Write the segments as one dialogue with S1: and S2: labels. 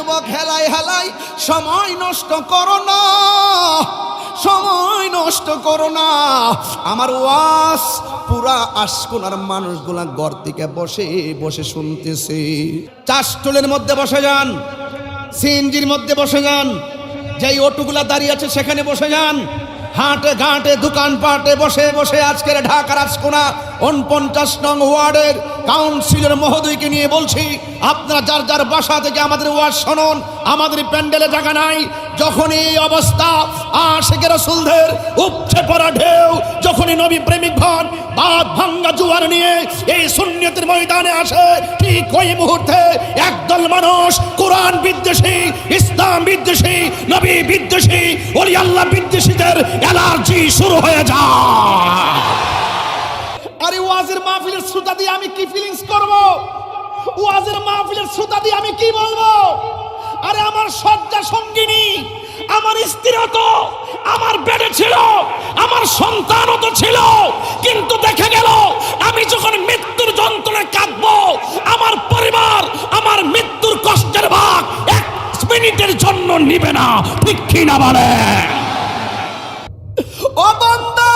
S1: যুবক, হেলাই হেলাই সময় নষ্ট করো না, সময় নষ্ট করো না। আমার ওয়াজ পুরা আশকোনার মানুষগুলা ঘর থেকে বসে বসে শুনতেছে। চাষটুলের মধ্যে বসে যান, সিএনজির মধ্যে বসে যান, যেই অটোগুলা দাঁড়িয়ে আছে সেখানে বসে যান, হাটে ঘাটে দোকানপাটে বসে বসে আজকের ঢাকার আশকোনা 49 নং ওয়ার্ডের কাউন্সিলর মহোদয়কে নিয়ে বলছি, আপনারা যার যার বাসা থেকে আমাদের ওয়াজ শুনুন। আমাদের প্যান্ডেলে জায়গা নাই। যখন এই অবস্থা, আশিকে রাসূলদের উপচে পড়া ঢেউ, যখনই নবী প্রেমিক ভান বাদ ভাঙ্গা জুয়ার নিয়ে এই সুন্নিয়তের ময়দানে আসে, ঠিক ওই মুহূর্তে একদল মানুষ কোরআন বিদ্বেষী, ইসলাম বিদ্বেষী, নবী বিদ্বেষী, ওলি আল্লাহ বিদ্বেষীদের অ্যালার্জি শুরু হয়ে যায়। আরে ওয়াজের মাহফিলের শ্রোতা দিয়ে আমি কি ফিলিংস করব? ওয়াজের মাহফিলের শ্রোতা দিয়ে আমি কি বলবো? আরে আমার শয্যা সঙ্গিনী, আমার স্ত্রীও তো আমার বেডে ছিল, আমার সন্তানও তো ছিল, কিন্তু দেখা গেল আমি যখন মৃত্যুর যন্ত্রণায় কাঁদবো, আমার পরিবার আমার মৃত্যুর কষ্টের ভাগ 1 মিনিটের জন্য নিবে না। ঠিক কি না বলে? ও বান্দা,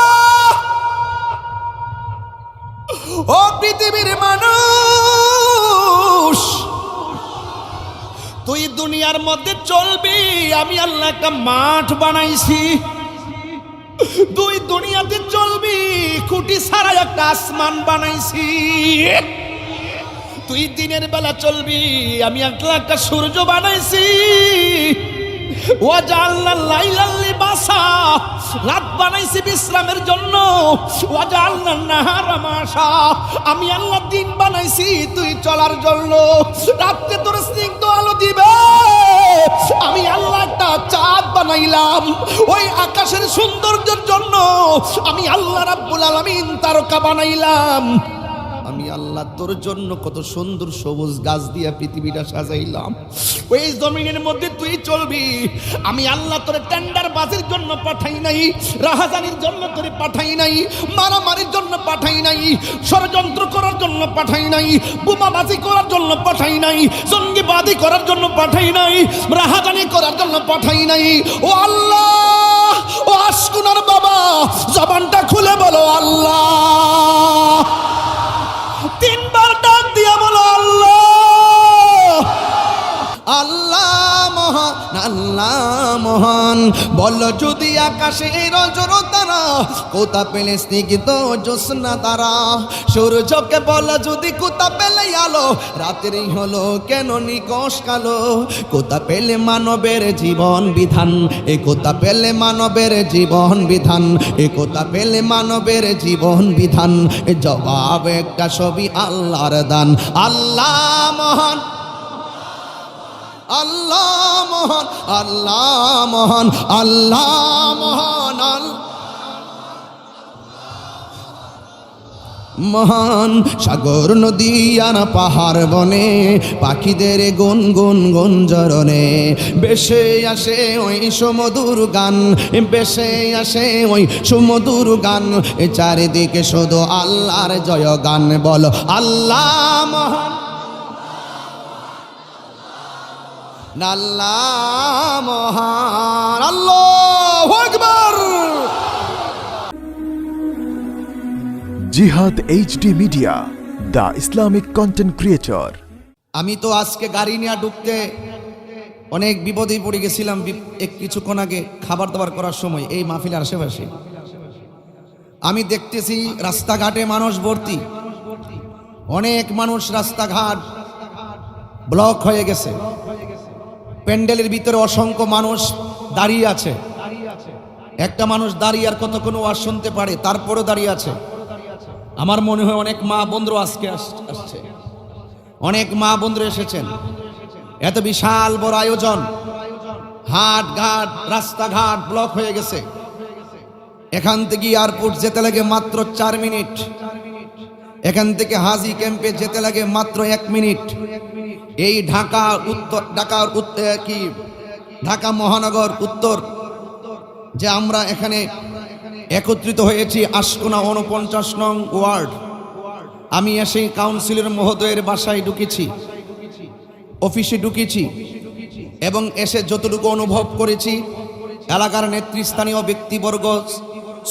S1: ও পৃথিবীর মানুষ, তুই দুনিয়ার মধ্যে চলবি, আমি আল্লাহ একটা মাঠ বানাইছি। তুই দুনিয়াতে চলবি, খুঁটি ছাড়া একটা আসমান বানাইছি। তুই দিনের বেলা চলবি, আমি আল্লাহ একটা সূর্য বানাইছি। ওয়াজআলনা লাইলাল লিবাসা, রাত বানাইছি বিশ্রামের জন্য। ওয়াজআলনা নাহারা মাশা, আমি আল্লাহ দিন বানাইছি তুই চলার জন্য। রাতে তোর স্নিগ্ধ আলো দিবে, আমি আল্লাহ একটা চাঁদ বানাইলাম ওই আকাশের সৌন্দর্যের জন্য। আমি আল্লাহ রাব্বুল আলামিন তারকা বানাইলাম। আমি আল্লাহ তোর জন্য কত সুন্দর সবুজ গাছ দিয়া পৃথিবীটা সাজাইলাম। ওই জমিনের মধ্যে তুই চলবি। আমি আল্লাহ তোর টেন্ডার বাজির জন্য পাঠাই নাই, রাহাজানির জন্য তোরে পাঠাই নাই, মারামারির জন্য পাঠাই নাই, ষড়যন্ত্র করার জন্য পাঠাই নাই, বোমাবাজি করার জন্য পাঠাই নাই, জঙ্গিবাদী করার জন্য পাঠাই নাই, রাহাজানি করার জন্য পাঠাই নাই। ও আল্লাহ, ও আশকুনার বাবা, জবানটা খুলে বলো আল্লাহ। 3 বার ডাক দিয়া বলো আল্লাহ। আল্লাহ মহান, আল্লাহ মহান। বলো যদি আকাশে রজর তারা, কোথা পেলে স্নিগ্ধ জ্যোৎস্না তারা। সূর্যকে বলো যদি কোথা পেলে আলো, রাতেরই হলো কেন নিকশ কালো। কোথা পেলে মানবের জীবন বিধান, এ কোথা পেলে মানবের জীবন বিধান, এ কোথা পেলে মানবের জীবন বিধান। জবাব একটা ছবি আল্লাহর দান। আল্লাহ মহান, আল্লাহ মহান, আল্লাহ মহান, আল্লাহ মহান, মহান। সাগর নদী আর পাহাড় বনে, পাখিদের গুন গুন গুঞ্জরণে বেশে আসে ওই সুমধুর গান, বেশে আসে ওই সুমধুর গান। চারিদিকে শুধু আল্লাহর জয় গান। বলো আল্লাহ মহান, আল্লাহ মহান, আল্লাহু আকবার।
S2: জিহাদ HD media, the Islamic content creator.
S1: আমি তো আজকে গাড়ি নিয়ে ঢুকতে অনেক বিপদেই পড়ে গেছিলাম। কিছুক্ষণ আগে খাবার দাবার করার সময় এই মাহফিলের আশেপাশে আমি দেখতেছি রাস্তাঘাটে মানুষ ভর্তি, অনেক মানুষ, রাস্তাঘাট ব্লক হয়ে গেছে। প্যান্ডেলের ভিতরে অসংখ্য মানুষ দাঁড়িয়ে আছে। একটা মানুষ দাঁড়িয়ে আর কতক্ষণ ওয়াজ শুনতে পারে, তারপরে দাঁড়িয়ে আছে। আমার মনে হয় অনেক মা বন্ধুরা আজকে আসছে, অনেক মা বন্ধুরা এসেছেন। এত বিশাল বড় আয়োজন, হাট ঘাট রাস্তাঘাট ব্লক হয়ে গেছে। এখান থেকে এয়ারপোর্ট যেতে লাগে মাত্র 4 মিনিট, এখান থেকে হাজি ক্যাম্পে যেতে লাগে মাত্র 1 মিনিট। এই ঢাকা উত্তর, ঢাকা মহানগর উত্তর যে আমরা এখানে একত্রিত হয়েছি, আশকোনা 49 নং ওয়ার্ড। আমি এসে কাউন্সিলর মহোদয়ের বাসায় ঢুকেছি, অফিসে ঢুকেছি। এবং এসে যতটুকু অনুভব করেছি, এলাকার নেতৃস্থানীয় ব্যক্তিবর্গ,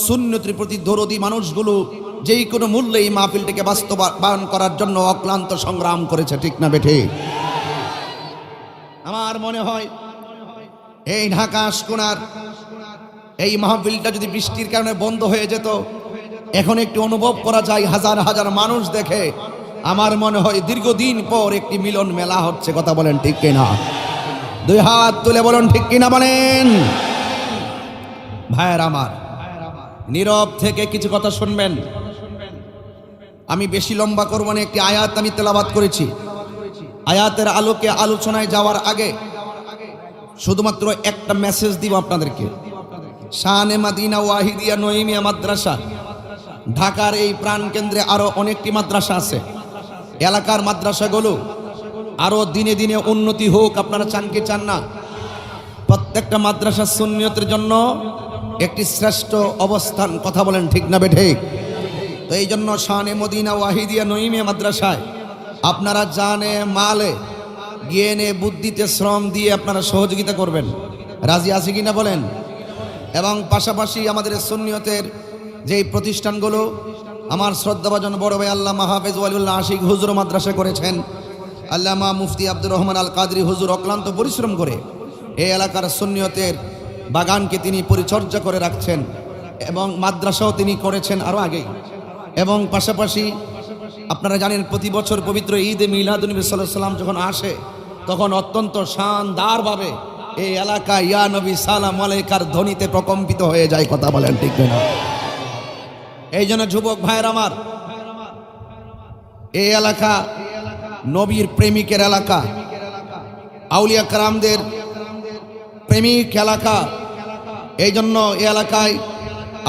S1: সুন্নতের প্রতি দরদি মানুষগুলো যেই কোনো মূল্যে এই মাহফিলটিকে বাস্তবায়ন করার জন্য অক্লান্ত সংগ্রাম করেছে, ঠিক না বেঠে? আমার মনে হয় এই ঢাকা আশকোনার এই মাহফিলটা যদি বৃষ্টির কারণে বন্ধ হয়ে যেত, এখন একটু অনুভব করা যায় হাজার হাজার মানুষ দেখে। আমার মনে হয় দীর্ঘদিন পর একটি মিলন মেলা হচ্ছে। কথা বলেন ঠিক কিনা? দুই হাত তুলে বলুন ঠিক কিনা বলেন। ভাইয়ের আমার, নীরব থেকে কিছু কথা শুনবেন। আমি বেশি লম্বা করব না, একটি আয়াত আমি তেলাওয়াত করেছি। আয়াতের আলোকে আলোচনায় যাওয়ার আগে শুধুমাত্র একটা মেসেজ দিব আপনাদেরকে। শানে মাদিনা ওয়াহিদিয়া নঈমিয়া মাদ্রাসা, ঢাকার এই প্রাণকেন্দ্রে আরো অনেকটি মাদ্রাসা আছে। এলাকার মাদ্রাসাগুলো আরো দিনে দিনে উন্নতি হোক, আপনারা চান কি চান না? প্রত্যেকটা মাদ্রাসা সুন্নিয়তের জন্য একটি শ্রেষ্ঠ অবস্থান। কথা বলেন ঠিক না বেঠে? তো এই জন্য শানে মদিনা ওয়াহিদিয়া নঈমিয়া মাদ্রাসায় আপনারা জানে মালে জ্ঞানে বুদ্ধিতে শ্রম দিয়ে আপনারা সহযোগিতা করবেন। রাজি আছে কিনা বলেন? এবং পাশাপাশি আমাদের সুন্নিয়তের যেই প্রতিষ্ঠানগুলো, আমার শ্রদ্ধাভাজন বড় ভাই আল্লামা হাফেজ ওয়ালিউল্লাহ আশিক হুজুর মাদ্রাসা করেছেন, আল্লামা মুফতি আব্দুর রহমান আল কাদরি হুজুর অক্লান্ত পরিশ্রম করে এই এলাকার সুন্নিয়তের বাগানকে তিনি পরিচর্যা করে রাখছেন, এবং মাদ্রাসাও তিনি করেছেন আরও আগে। এবং পাশাপাশি আপনারা জানেন প্রতি বছর পবিত্র ঈদে মিলাদুন্নবী সাল্লাল্লাহু আলাইহি সাল্লাম যখন আসে, তখন অত্যন্ত শানদারভাবে এই এলাকা ইয়া নবী সালাম আলাইকার ধ্বনিতে প্রকম্পিত হয়ে যায়। কথা বলেন ঠিক না? এই জন্য যুবক ভাইয়ের আমার, এই এলাকা নবীর প্রেমিকের এলাকা, আউলিয়া কারামদের প্রেমিক এলাকা। এই জন্য এই এলাকায়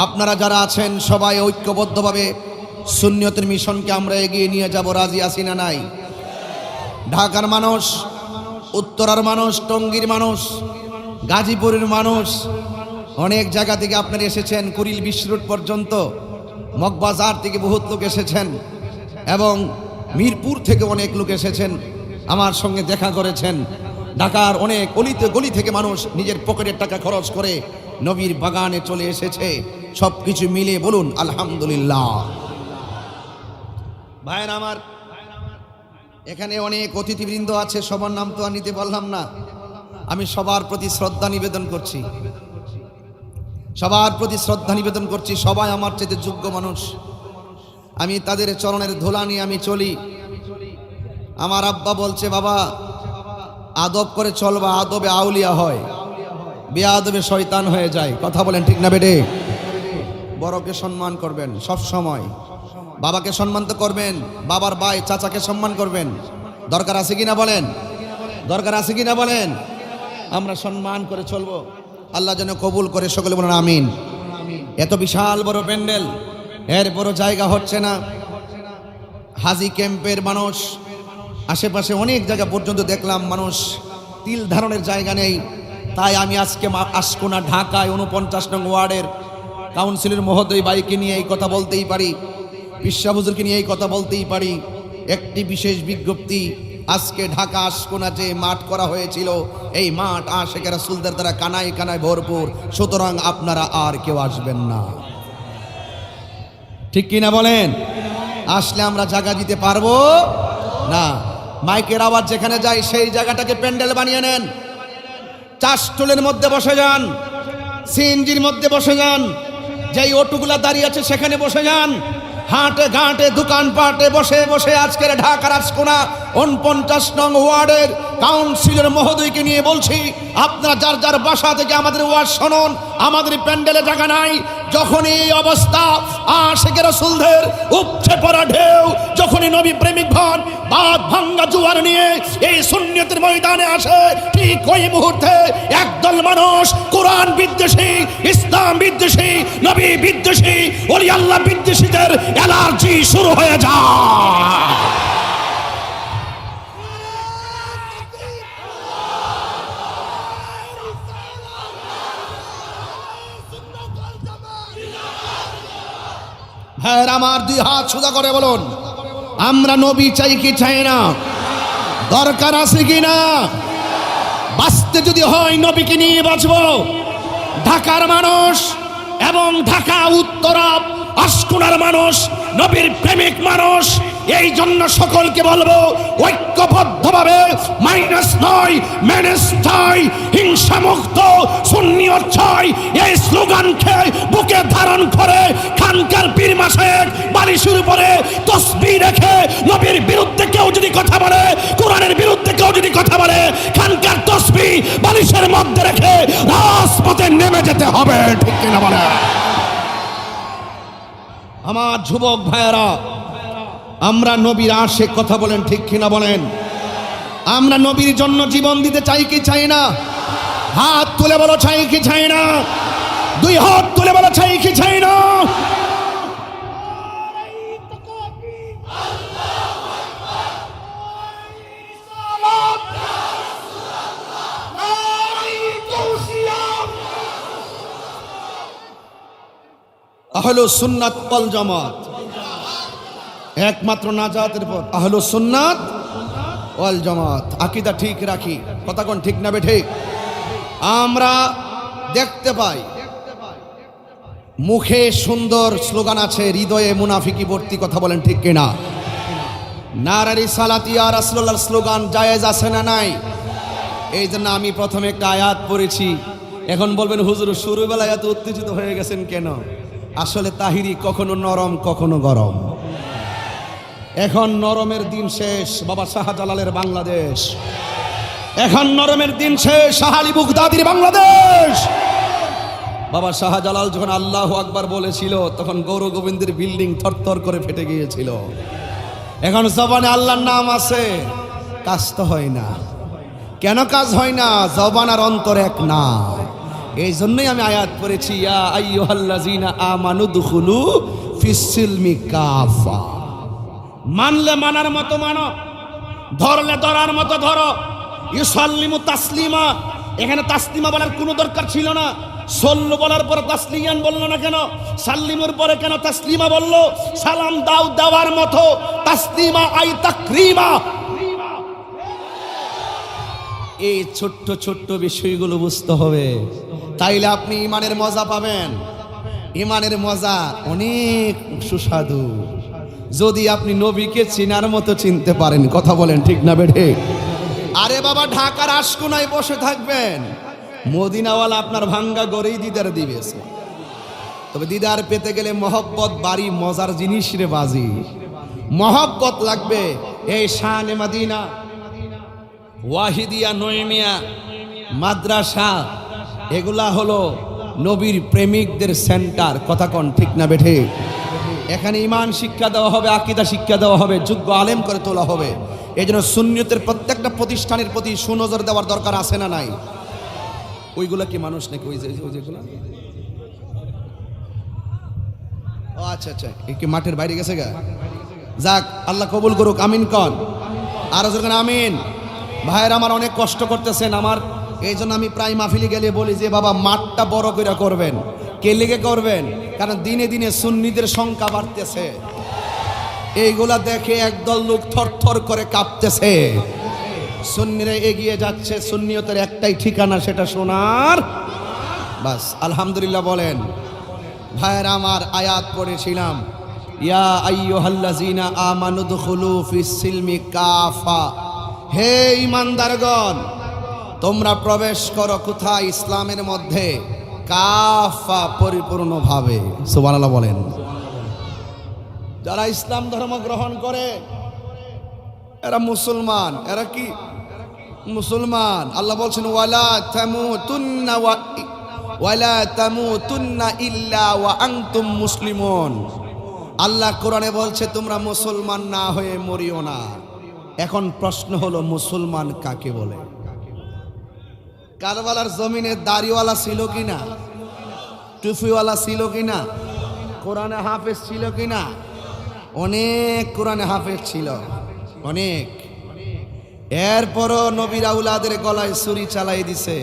S1: আপনারা যারা আছেন সবাই ঐক্যবদ্ধভাবে সুন্নিয়তের মিশনকে আমরা এগিয়ে নিয়ে যাব। রাজি আছি না নাই? ঢাকার মানুষ, উত্তরার মানুষ, টঙ্গীর মানুষ, গাজীপুরের মানুষ, অনেক জায়গা থেকে আপনারা এসেছেন, কুড়িল বিশ্ব রোড পর্যন্ত, মগবাজার থেকে বহুত লোক এসেছেন, এবং মিরপুর থেকে অনেক লোক এসেছেন, আমার সঙ্গে দেখা করেছেন। ঢাকার অনেক অলিতে গলি থেকে মানুষ নিজের পকেটের টাকা খরচ করে নবীর বাগানে চলে এসেছে। সব কিছু মিলে বলুন আলহামদুলিল্লাহ। ভাইয়ের আমার, এখানে অনেক অতিথিবৃন্দ আছে, সবার নাম তো আর নিতে পারলাম না। আমি সবার প্রতি শ্রদ্ধা নিবেদন করছি, সবার প্রতি শ্রদ্ধা নিবেদন করছি। সবাই আমার চেয়ে যোগ্য মানুষ। আমি তাদের চরণের ধুলা নিয়ে আমি চলি। আমার আব্বা বলছে, বাবা আদব করে চলবা, আদবে আউলিয়া হয়, বেআদবে শয়তান হয়ে যায়। কথা বলেন ঠিক না বেটে? বড়কে সম্মান করবেন সব সময়, বাবাকে সম্মান তো করবেন, বাবার ভাই চাচাকে সম্মান করবেন। দরকার আছে কিনা বলেন? দরকার আছে কিনা বলেন? আমরা সম্মান করে চলবো। আল্লাহ যেন কবুল করে, সকলে বলেন আমিন। এত বিশাল বড় প্যান্ডেল, এর বড় জায়গা হচ্ছে না। হাজি ক্যাম্পের মানুষ, আশেপাশে অনেক জায়গা পর্যন্ত দেখলাম মানুষ, তিল ধারণের জায়গা নেই। তাই আমি আজকে আশকোনা ঢাকায় 49 নং ওয়ার্ডের কাউন্সিলর মহোদয় ভাইকে নিয়ে এই কথা বলতেই পারি, বিশ্বা হুজুরকে নিয়ে এই কথা বলতেই পারি। একটি বিশেষ বিজ্ঞপ্তি, আজকে ঢাকা আশকোনা যে মাঠ করা হয়েছিল, এই মাঠ আশিকে রাসূলদের দ্বারা কানায় কানায় ভরপুর। সুতরাং আপনারা আর কেউ আসবেন না, ঠিক কিনা বলেন? আসলে আমরা জায়গা দিতে পারবো না। মাইকের আওয়াজ যেখানে যায় সেই জায়গাটাকে প্যান্ডেল বানিয়ে নেন। চাষটুলের মধ্যে বসে যান, সিএনজির মধ্যে বসে যান, যেই অটোগুলা দাঁড়িয়ে আছে সেখানে বসে যান। হাটে ঘাটে দোকানপাটে বসে বসে আজকের ঢাকার আশকোনা 49 নং ওয়ার্ডের কাউন্সিলর মহোদয়কে নিয়ে বলছি, আপনারা যার যার বাসা থেকে আমাদের ওয়ার্ড শুনুন। আমাদের প্যান্ডেলে জায়গা নাই। যখন এই অবস্থা, আশিকে রাসূলদের উপচে পড়া ঢেউ, যখনই নবী প্রেমিক ভান বাদ ভাঙ্গা জোয়ার নিয়ে এই সুন্নিয়তের ময়দানে আসে, ঠিক ওই মুহূর্তে একদল মানুষ কোরআন বিদ্বেষী, ইসলাম বিদ্বেষী, নবী বিদ্বেষী, ওলি আল্লাহ বিদ্বেষীদের অ্যালার্জি শুরু হয়ে যায়। হ্যাঁ, আমার দুই হাত সোজা করে বলুন, আমরা নবী চাই কি চাই না? দরকার আছে কি না? বাস্তব মধ্যে যদি হয় নবীকে নিয়ে বাঁচবো, ঢাকার মানুষ এবং ঢাকা উত্তরা আশকুনার মানুষ নবীর প্রেমিক মানুষ, এই জন্য সকলকে বলবো ঐক্যবদ্ধভাবে মাইনাস নয় ম্যানেজ চাই, হিংসা মুক্ত সুন্নিয়ত চাই, এই স্লোগানকে বুকে ধারণ করে খানকার পীর মাশায়েখ বালিশের উপরে তসবিহ রেখে নবীর বিরুদ্ধে কেউ যদি কথা বলে, কোরআনের বিরুদ্ধে কেউ যদি কথা বলে, খানকার তসবিহ বালিশের মধ্যে রেখে রাজপথে নেমে যেতে হবে, ঠিক কিনা বলে? আমার যুবক ভাইয়েরা, আমরা নবীর আশিক, কথা বলেন ঠিক কিনা বলেন? আমরা নবীর জন্য জীবন দিতে চাই কি চাই না? হাত তুলে বলো চাই কি চাই না? দুই হাত তুলে বলো চাই কি চাই না? আহলুস সুন্নাত ওয়াল জামাত, একমাত্র নাজাতের পথ আহলুস সুন্নাত ওয়াল জামাত। আকীদা ঠিক রাখি, কথা কোন ঠিক না বেঠিক? আমরা দেখতে পাই মুখে সুন্দর স্লোগান আছে, হৃদয়ে মুনাফিকি ভর্তি, কথা বলেন ঠিক কিনা? নারে রিসালাত ইয়া রাসূলুল্লাহর স্লোগান জায়েজ আছে না নাই? এই জন্য আমি প্রথমে একটা আয়াত পড়েছি। এখন বলবেন হুজুর শুরুবেলায় এত উত্তেজিত হয়ে গেছেন কেন? আসলে তাহিরি কখনো নরম কখনো গরম। এখন নরমের দিন শেষ, বাবা শাহজালালের বাংলাদেশ। এখন নরমের দিন শেষ, শাহ আলী বুগদাদির বাংলাদেশ। বাবা শাহজালাল যখন আল্লাহু আকবার বলেছিল, তখন গৌর গোবিন্দের বিল্ডিং থরথর করে ফেটে গিয়েছিল। এখন জবানে আল্লাহর নাম আছে, কাজ তো হয় না। কেন কাজ হয় না? জবান আর অন্তর এক না। এই জন্যই আমি আয়াত পড়েছি, ইয়া আইয়ুহাল্লাযীনা আমানু দুখুলু ফিস-সিলমি কাফা। মানলে মানার মতো মানো, ধরলে ধরার মতো ধরো। ইউসাল্লিমু তাসলিমা, এখানে তাসলিমা বলার কোনো দরকার ছিল না। সল্লু বলার পরে তাসলিয়ান বললো না কেন? সাল্লিমুর পরে কেন তাসলিমা বললো? সালাম দাও দেওয়ার মতো, তাসলিমা আই তাকরিমা। এই ছোট্ট ছোট্ট বিষয়গুলো বুঝতে হবে, তাইলে আপনি ইমানের মজা পাবেন। ইমানের মজা অনেক সুস্বাদু যদি আপনি নবীকে চিনার মতো চিনতে পারেন, কথা বলেন ঠিক না বেঠে? আরে বাবা, ঢাকার আশকুনায় বসে থাকবেন, মদিনাওয়ালা আপনার ভাঙ্গা গড়েই দিদার দিবে। তবে দিদার পেতে গেলে মহব্বত বাড়ি মজার জিনিস রে বাজি, মহব্বত লাগবে। এই শানে মদিনা, ওয়াহিদিয়া, নয়মিয়া মাদ্রাসা, এগুলা হলো নবীর প্রেমিকদের সেন্টার, কথা কোন ঠিক না বেঠে? এখানে ইমান শিক্ষা দেওয়া হবে, আকীদা শিক্ষা দেওয়া হবে, যোগ্য আলেম করে তোলা হবে। এই জন্য সুন্নিয়তের প্রত্যেকটা প্রতিষ্ঠানের প্রতি সুনজর দেওয়ার দরকার আছে না নাই? ওইগুলা কি মানুষ নাকি? ওই যেগুলা, ও আচ্ছা আচ্ছা, কি মাঠের বাইরে গেছে গা? যাক, আল্লাহ কবুল করুক, আমিন কন। আরো যখন আমিন। ভাইয়ের আমার অনেক কষ্ট করতেছেন আমার, এই জন্য আমি প্রায় মাহফিলে গেলে বলি যে বাবা মাঠটা বড় করে করবেন। কে লেগে করবেন? কারণ দিনে দিনে সুন্নিদের সংখ্যা বাড়তেছে। এইগুলা দেখে একদল লোক থরথর করে কাঁপতেছে। সুন্নিরা এগিয়ে যাচ্ছে, সুন্নিয়তের একটাই ঠিকানা, সেটা সোনার বাস। আলহামদুলিল্লাহ বলেন। ভাইয়ের আমার, আয়াত পড়েছিলাম, ইয়া আইয়ুহাল্লাযীনা আমানু দুখুলু ফিস-সিলমি কাফা। হে ঈমানদারগণ, তোমরা প্রবেশ করো কোথায়? ইসলামের মধ্যে, কাফা, পরিপূর্ণভাবে। সুবহানাল্লাহ বলেন। যারা ইসলাম ধর্ম গ্রহণ করে এরা মুসলমান। এরা কি মুসলমান? আল্লাহ বলছেন ওয়ালা তামুতুন্না ইল্লা ওয়া আনতুম মুসলিমুন। আল্লাহ কোরআনে বলছে তোমরা মুসলমান না হয়ে মরিও না। এখন প্রশ্ন হলো, মুসলমান কাকে বলে? কারবালার জমিনে দাড়িওয়ালা ছিল কিনা? টুপিওয়ালা ছিল কিনা? কোরআনে হাফেজ ছিল কিনা? অনেক কোরআনে হাফেজ ছিল, অনেক। এরপরও নবীর আউলাদের গলায় ছুরি চালাই দিছে,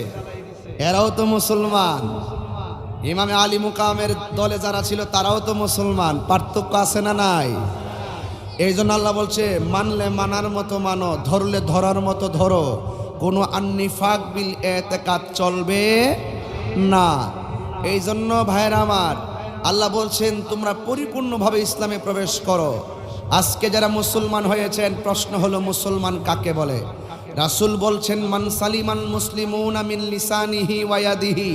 S1: এরাও তো মুসলমান। ইমামে আলী মুকামের দলে যারা ছিল তারাও তো মুসলমান। পার্থক্য আছে না নাই? এই জন্য আল্লাহ বলছে, মানলে মানার মতো মানো, ধরলে ধরার মতো ধরো। কোনো আন্নিফাক বিল এতেকাদ চলবে না। এই জন্য ভাইরা আমার, আল্লাহ বলছেন তোমরা পরিপূর্ণভাবে ইসলামে প্রবেশ করো। আজকে যারা মুসলমান হয়েছেন, প্রশ্ন হলো মুসলমান কাকে বলে? রাসূল বলছেন মান সালিমাল মুসলিমুনা মিন লিসানিহি ওয়া ইয়াদিহি,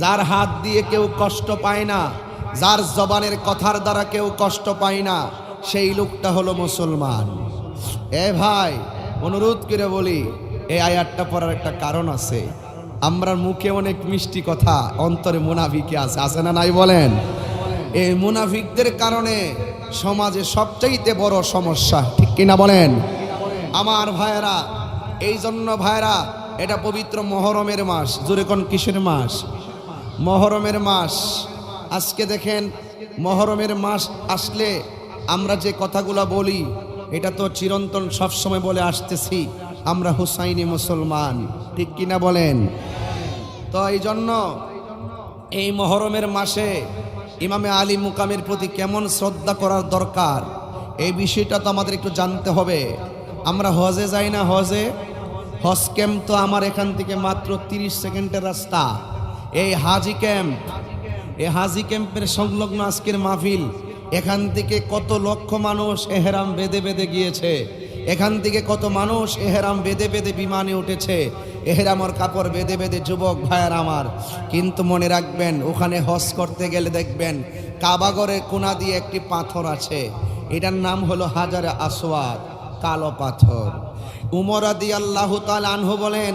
S1: যার হাত দিয়ে কেউ কষ্ট পায় না, যার জবানের কথার দ্বারা কেউ কষ্ট পায় না, সেই লোকটা হলো মুসলমান। এ ভাই, অনুরোধ করে বলি, এই আয়াতটা পড়ার একটা কারণ আছে। আমরা মুখে অনেক মিষ্টি কথা, অন্তরে মুনাফিকি আছে না নাই বলেন? এই মুনাফিকদের কারণে সমাজে সবচাইতে বড় সমস্যা, ঠিক কিনা বলেন? আমার ভাইয়েরা, এই জন্য ভাইয়েরা, এটা পবিত্র মহরমের মাস। জোরে কোন কিসের মাস? মহরমের মাস। আজকে দেখেন, মহরমের মাস আসলে আমরা যে কথাগুলো বলি, এটা তো চিরন্তন সবসময় বলে আসতেছি, আমরা হুসাইনি মুসলমান, ঠিক কিনা বলেন? তো এই জন্য এই মহরমের মাসে ইমামে আলী মুকামের প্রতি কেমন শ্রদ্ধা করার দরকার, এই বিষয়টা তো আমাদের একটু জানতে হবে। আমরা হজে যাই না? হজ ক্যাম্প তো আমার এখান থেকে মাত্র 30 সেকেন্ডের রাস্তা। এই হাজি ক্যাম্পের সংলগ্ন আজকের মাহফিল, এখান থেকে কত লক্ষ মানুষ এহরাম বেঁধে বেঁধে গিয়েছে, এখান থেকে কত মানুষ এহরাম বেঁধে বেঁধে বিমানে উঠেছে, এহরামর কাপড় বেঁধে বেঁধে যুবক ভাইয়ার আমার। কিন্তু মনে রাখবেন, ওখানে হজ করতে গেলে দেখবেন কাবাগরের কোনা দিয়ে একটি পাথর আছে, এটার নাম হলো হাজারে আসওয়াদ, কালো পাথর। উমর রাদিয়াল্লাহু তাআলা আনহু বলেন,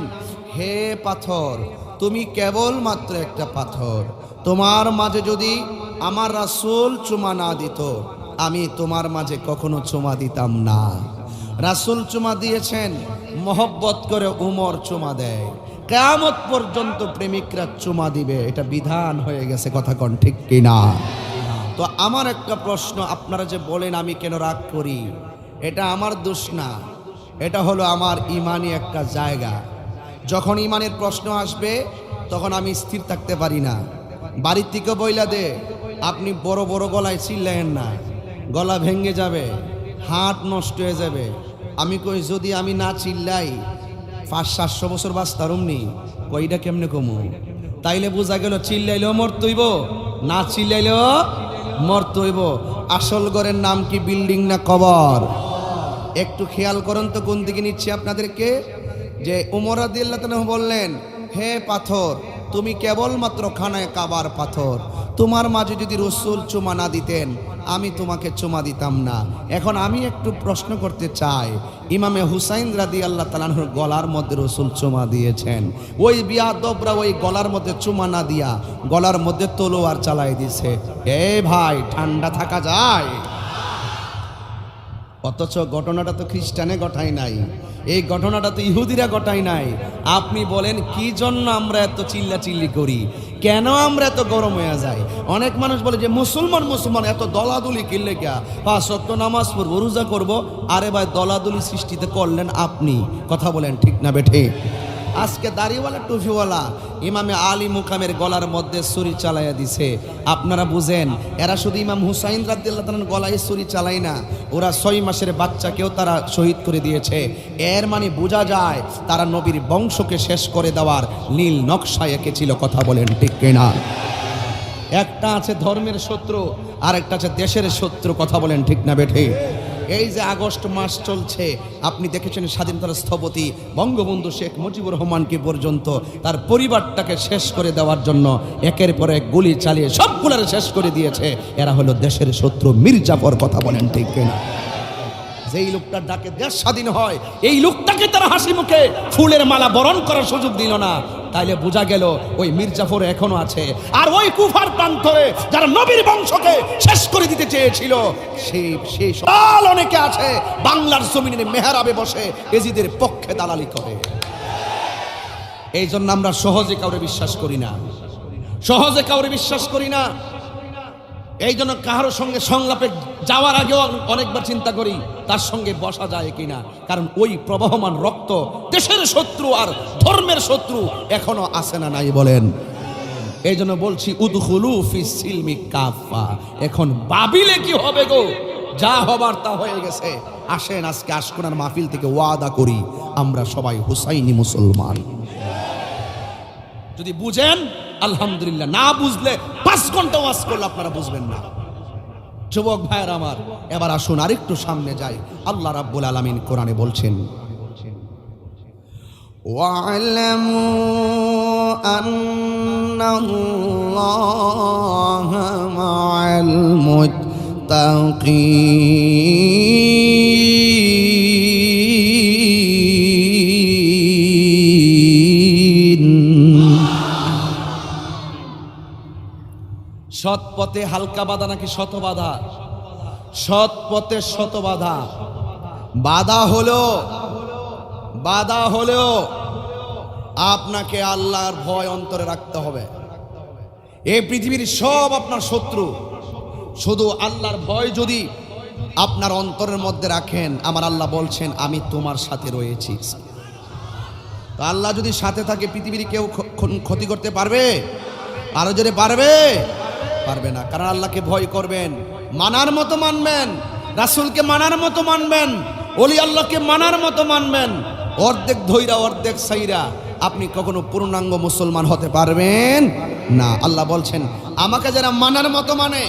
S1: হে পাথর, তুমি কেবল মাত্র একটা পাথর, তোমার মাঝে যদি আমার রাসূল চুমা না দিত, আমি তোমার মাঝে কখনো চুমা দিতাম না। রাসূল চুমা দিয়েছেন, মহব্বত করে উমর চুমা দেয়, কিয়ামত পর্যন্ত প্রেমিকরা চুমা দিবে, এটা বিধান হয়ে গেছে। কথা কোন ঠিক কিনা? তো আমার একটা প্রশ্ন, আপনারা যে বলেন আমি কেন রাগ করি, এটা আমার দোষ না, এটা হলো আমার ইমানি একটা জায়গা। যখন ইমানের প্রশ্ন আসবে, তখন আমি স্থির থাকতে পারি না। বাড়ির থেকে বইলা দে, আপনি বড় বড় গলায় চিল্লায়েন না, গলা ভেঙে যাবে, হাত নষ্ট হয়ে যাবে। আমি কই, যদি আমি না চিল্লাই 500-700 বছর বাঁচতাম নি, কইটা কেমনে কমু? তাইলে বোঝা গেল চিল্লাইলেও মরতইব, না চিল্লাইলেও মরতইব। আসল ঘরের নাম কি বিল্ডিং না কবর? একটু খেয়াল করুন তো কোন দিকে নিচ্ছে আপনাদেরকে। যে উমর রাদিয়াল্লাহু তাআলা বললেন, হে পাথর, তুমি কেবলমাত্র খানায় কাবার পাথর, তোমার মাঝে যদি রাসূল চুমা না দিতেন, আমি তোমাকে চুমা দিতাম না। এখন আমি একটু প্রশ্ন করতে চাই, ইমামে হুসাইন রাদিয়াল্লাহু তাআলার গলার মধ্যে রাসূল চুমা দিয়েছেন, ওই বিয়াদবরা ওই গলার মধ্যে চুমা না দিয়া গলার মধ্যে তলোয়ার চালাই দিছে। এ ভাই, ঠান্ডা থাকা যায়? অথচ ঘটনাটা তো খ্রিস্টানে ঘটায় নাই, এই ঘটনাটা তো ইহুদিরা ঘটায় নাই। আপনি বলেন কি জন্য আমরা এত চিল্লাচিল্লি করি, কেন আমরা এত গরম হয়ে যাই? অনেক মানুষ বলে যে মুসলমান এত দলাদলি কিনলে কে, 5 ওয়াক্ত নামাজ পড়বো, রোজা করব। আরে ভাই, দলাদলি সৃষ্টিতে করলেন আপনি। কথা বলেন ঠিক না বেঠে? আজকে দাড়িওয়ালা টুপিওয়ালা ইমামে আলী মুকামের গলার মধ্যে ছুরি চালাইয়া দিছে। আপনারা বুঝেন, এরা শুধু ইমাম হুসাইন রাদিয়াল্লাহু তাআলার গলায় ছুরি চালাই না, ওরা 6 মাসের বাচ্চাকেও তারা শহীদ করে দিয়েছে। এর মানে বোঝা যায় তারা নবীর বংশকে শেষ করে দেওয়ার নীল নকশা এঁকেছিল। কথা বলেন ঠিক কিনা? একটা আছে ধর্মের শত্রু, আর একটা আছে দেশের শত্রু। কথা বলেন ঠিক না বেঠে? এই যে আগস্ট মাস চলছে, আপনি দেখেছেন স্বাধীনতার স্থপতি বঙ্গবন্ধু শেখ মুজিবুর রহমানকে পর্যন্ত তার পরিবারটাকে শেষ করে দেওয়ার জন্য একের পর এক গুলি চালিয়ে সবগুলোর শেষ করে দিয়েছে। এরা হলো দেশের শত্রু, মির্জাফর। কথা বলেন ঠিক কিনা? যেই লোকটার ডাকে দেশ স্বাধীন হয়, এই লোকটাকে তারা হাসি মুখে ফুলের মালা বরণ করার সুযোগ দিল না। তাইলে বোঝা গেল ওই মির্জাফর এখনো আছে। আর ওই কুফার প্রান্তরে যারা নবীর বংশকে শেষ করে দিতে চেয়েছিল, সেই সকাল অনেকে আছে বাংলার জমিনে মেহরাবে বসে এজিদের পক্ষে দালালি করে। এই জন্য আমরা সহজে কাউরে বিশ্বাস করি না, এই জন্য কারোর সঙ্গে সংলাপে যাওয়ার আগেও অনেকবার চিন্তা করি তার সঙ্গে বসা যায় কিনা। কারণ ওই প্রবাহমান রক্ত দেশের শত্রু আর ধর্মের শত্রু এখনো আছে না নাই বলেন? এই জন্য বলছি উদখুলু ফিস সিলমি কাফা। এখন বাবিলে কি হবে গো? যা হবার তা হয়ে গেছে। আসেন আজকে আশকোনার মাহফিল থেকে ওয়াদা করি আমরা সবাই হুসাইনি মুসলমান। যদি বুঝেন আলহামদুলিল্লাহ, না বুঝলে 5 ঘন্টা ওয়াজ করলে আপনারা বুঝবেন না। যুবক ভাইয়ের আমার, এবার আসুন আরেকটু সামনে যাই। আল্লাহ রাব্বুল আলামিন কোরআনে বলছেন,
S3: ওয়া'লামু আন্নাল্লাহা মা'আল মুত্তাকিন।
S1: সৎ পথে হালকা বাধা নাকি শত বাধা? সৎ পথে শত বাধা। বাধা হলেও আপনাকে আল্লাহর ভয় অন্তরে রাখতে হবে। এই পৃথিবীর সব আপনার শত্রু, শুধু আল্লাহর ভয় যদি আপনার অন্তরের মধ্যে রাখেন, আমার আল্লাহ বলছেন আমি তোমার সাথে রয়েছি। তো আল্লাহ যদি সাথে থাকে পৃথিবীর কেউ ক্ষতি করতে পারবে? আরো জোরে পারবে? পারবে না। কারণ আল্লাহকে ভয় করবেন, মানার মতো মানবেন, রাসূলকে মানার মতো মানবেন, ওলি আল্লাহকে মানার মতো মানবেন। অর্ধেক ধৈরা অর্ধেক সাইরা আপনি কখনো পূর্ণাঙ্গ মুসলমান হতে পারবেন না। আল্লাহ বলছেন আমাকে যারা মানার মতো মানে,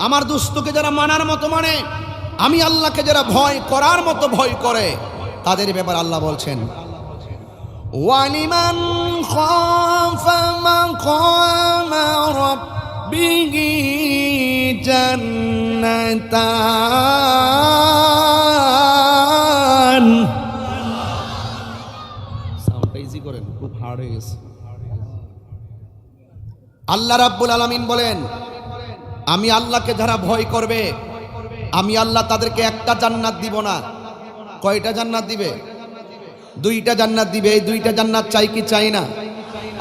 S1: আমার দুস্থকে যারা মানার মতো মানে, আমি আল্লাহকে যারা ভয় করার মতো ভয় করে, তাদের ব্যাপারে আল্লাহ বলছেন
S3: ওয়ালিমান খাফা মাকামা রাব্বিহি জান্নাতান।
S1: সাউন্ডটা ইজি করেন, খুব হার্ড হয়ে গেছে। আল্লাহ রাব্বুল আলামিন বলেন আমি আল্লাহকে যারা ভয় করবে, আমি আল্লাহ তাদেরকে একটা জান্নাত দিব না। কয়টা জান্নাত দিবে? 2টা জান্নাত দিবে। এই 2টা জান্নাত চাই কি চাই না?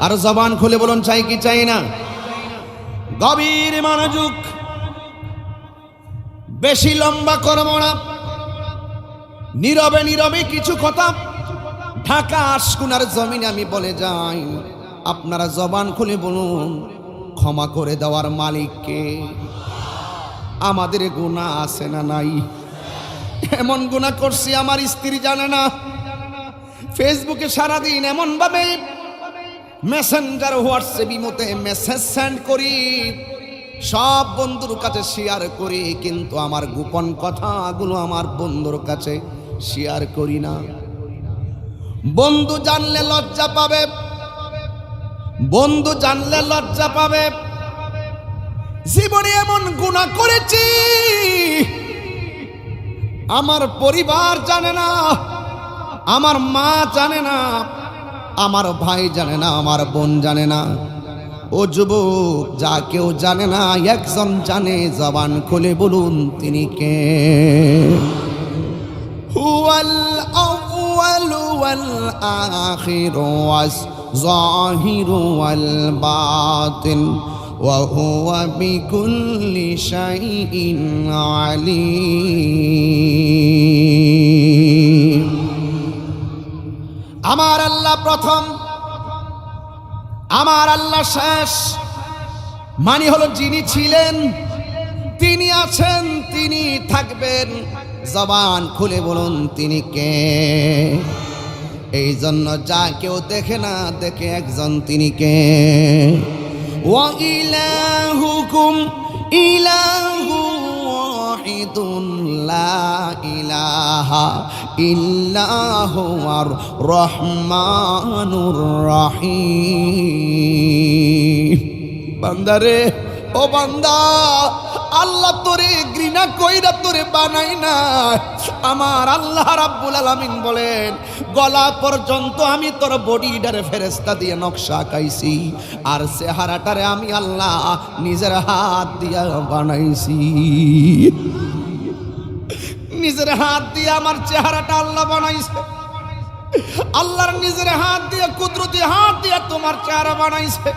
S1: আর জবান খুলে বলুন চাই কি চাই না? গভীর মনোযোগ, বেশি লম্বা করব না, নীরবে নীরবে কিছু কথা ঢাকা আশকুনার জমিনে আমি বলে যাই। আপনারা জবান খুলে বলুন ক্ষমা করে দেওয়ার মালিককে। আমাদের গুনাহ আছে না নাই? এমন গুনাহ করছি আমার স্ত্রী জানে না। ফেসবুকে সারাদিন এমন ভাবে মেসেঞ্জার হোয়াটসঅ্যাপ ইমোতে মেসেজ সেন্ড করি, সব বন্ধুর কাছে শেয়ার করি, কিন্তু আমার গোপন কথাগুলো আমার বন্ধুর কাছে শেয়ার করি না। বন্ধু জানলে লজ্জা পাবে, বন্ধু জানলে লজ্জা পাবে। জীবনে এমন গুনাহ করেছি আমার পরিবার জানে না, আমার মা জানে না, আমার ভাই জানে না, আমার বোন জানে না। ও যুবক, যা কেউ জানে না একজন জানে, জবান খুলে বলুন তিনি কে?
S3: হুয়াল আউয়ালু ওয়াল আখিরু ওয়াস যাহিরু ওয়াল বাতিন ওয়া হুয়া বিকুল্লি শাইইন আলীম।
S1: আমার আল্লাহ প্রথম, আমার আল্লাহ শেষ। মানে হলো যিনি ছিলেন, তিনি আছেন, তিনি থাকবেন। জবান খুলে বলুন তিনি কে? এই জন্য যা কেউ দেখে না, দেখে একজন তিনি কে?
S3: ওয়া ইলাহুকুম ইলাহু ওয়াহিদুন লা ইলাহা ইল্লা হুয়ার রহমানুর রহিম।
S1: বান্দারে, ও বান্দা, আল্লাহ তোরে ঘৃণা কইরা তোরে বানাই না। আমার আল্লাহ রাব্বুল আলামিন বলেন গলা পর্যন্ত আমি তোর বডিটারে ফেরেশতা দিয়ে নকশা আঁকাইছি, আর চেহারাটারে আমি আল্লাহ নিজের হাত দিয়া বানাইছি। নিজের হাত দিয়ে আমার চেহারাটা আল্লাহ বানাইছে। আল্লাহর নিজের হাত দিয়ে, কুদরতি হাত দিয়ে তোমার চেহারা বানাইছে।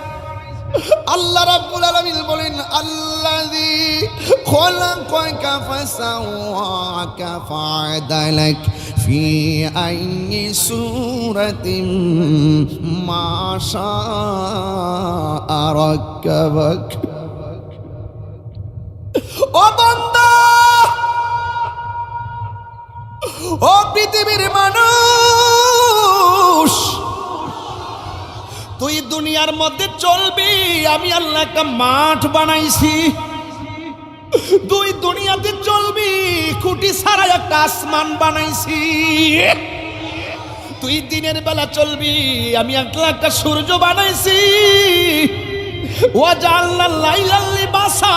S1: আল্লাহ রাব্বুল আলামিন বলেন আল্লাযী খালাকাকা ফাসাওয়াকা ফাআদালাক ফি আইয়ি সূরাতিন মা শাআ রাক্কাবাক। ও বান্দা,
S3: ও পৃথিবীর মানুষ, তুই দুনিয়ার মধ্যে চলবি, আমি আল্লাহ একটা মাঠ বানাইছি। তুই দুনিয়াতে চলবি, খুঁটি ছাড়া একটা আসমান বানাইছি। তুই দিনের বেলা চলবি, আমি আল্লাহ একটা সূর্য বানাইছি। ওয়াজআলনা লাইলা লিবাসা,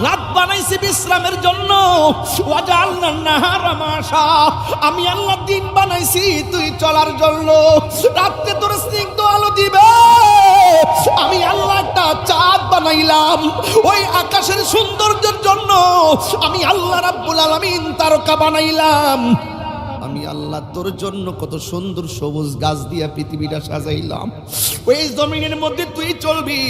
S3: রাত বানাইছি বিশ্রামের জন্য। ওয়াজআলনা নাহারা মাশা, আমি আল্লাহ দিন বানাইছি তুই চলার জন্য। রাতে তোর স্নিগ্ধ আলো দিবে, আমি আল্লাহ একটা চাঁদ বানাইলাম। ওই আকাশের সৌন্দর্যের জন্য আমি আল্লাহ রাব্বুল আলামিন তারকা বানাইলাম। আমি আল্লাহ তোর জন্য কত সুন্দর সবুজ গাছ দিয়া পৃথিবীটা সাজাইলাম। ওই জমিনের মধ্যে তুই চলবি,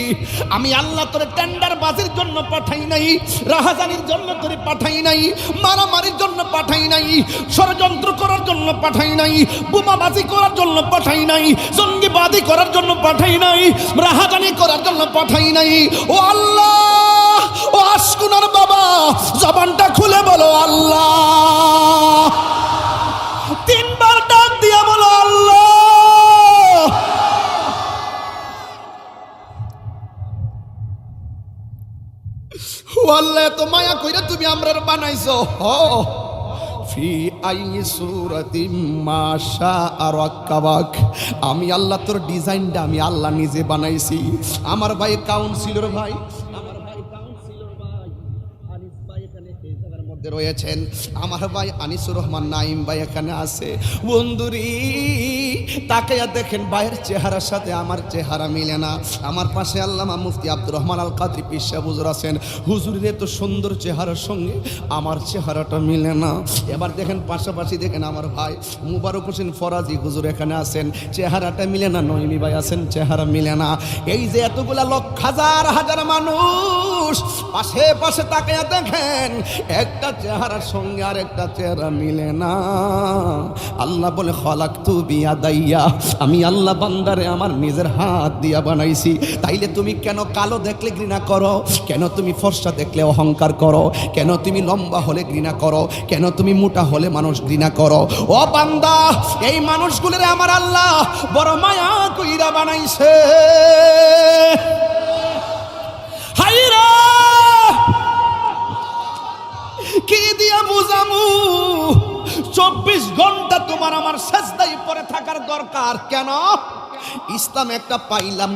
S3: আমি আল্লাহ তোর টেন্ডার বাজির জন্য পাঠাই নাই, রাহাজানির জন্য তোরে পাঠাই নাই, মারামারির জন্য পাঠাই নাই, ষড়যন্ত্র করার জন্য পাঠাই নাই, বোমাবাজি করার জন্য পাঠাই নাই, জঙ্গিবাদী করার জন্য পাঠাই নাই, রাহাজানি করার জন্য পাঠাই নাই। ও আল্লাহ, ও আশকুনার বাবা, জবানটা খুলে বলো আল্লাহ। তিনবার ডাক দিয়া বলো আল্লাহ। ও আল্লাহ, এত মায়া কইরা তুমি আমরার বানাইছো। ফি আই সূরাতিম মা শাআ রাক্কাবাক, আমি আল্লাহ তোর ডিজাইনটা আমি আল্লাহ নিজে বানাইছি। আমার ভাই কাউন্সিলর ভাই, রয়েছেন, আমার ভাই আনিসুর রহমান নাইম ভাই এখানে আছে। বন্ধুরি তাকাইয়া দেখেন, ভাইয়ের চেহারার সাথে আমার চেহারা মিলে না। আমার পাশে আল্লামা মুফতি আব্দুর রহমান আল কাদরি পীর সাহেব হুজুর আছেন। হুজুরের এত সুন্দর চেহারার সঙ্গে আমার চেহারাটা মিলে না। এবার দেখেন পাশাপাশি দেখেন আমার ভাই মুবারক হোসেন ফরাজি হুজুর এখানে আছেন, চেহারাটা মিলে না। নইমি ভাই আছেন, চেহারা মিলে না। এই যে এতগুলা লক্ষ হাজার হাজার মানুষ পাশে পাশে তাকাইয়া দেখেন, একটা চেহারার সঙ্গে আর একটা চেহারা মিলে না। আল্লাহ বলে খলাকতু বিয়াদাইয়া, আমি আল্লাহ বান্দারে আমার নিজের হাত দিয়া বানাইছি। তাইলে তুমি কেন কালো দেখলে ঘৃণা করো? কেন তুমি ফর্সা দেখলে অহংকার করো? কেন তুমি লম্বা হলে ঘৃণা করো? কেন তুমি মোটা হলে মানুষ ঘৃণা করো? ও বান্দা, এই মানুষগুলোরে আমার আল্লাহ বড় মায়া কইরা বানাইছে। হাইরা কি দিয়া বুঝামু? 24 ঘন্টা তোমার আমার সেজদায় পড়ে থাকার দরকার। কেন? ইসলাম একটা পাইলাম,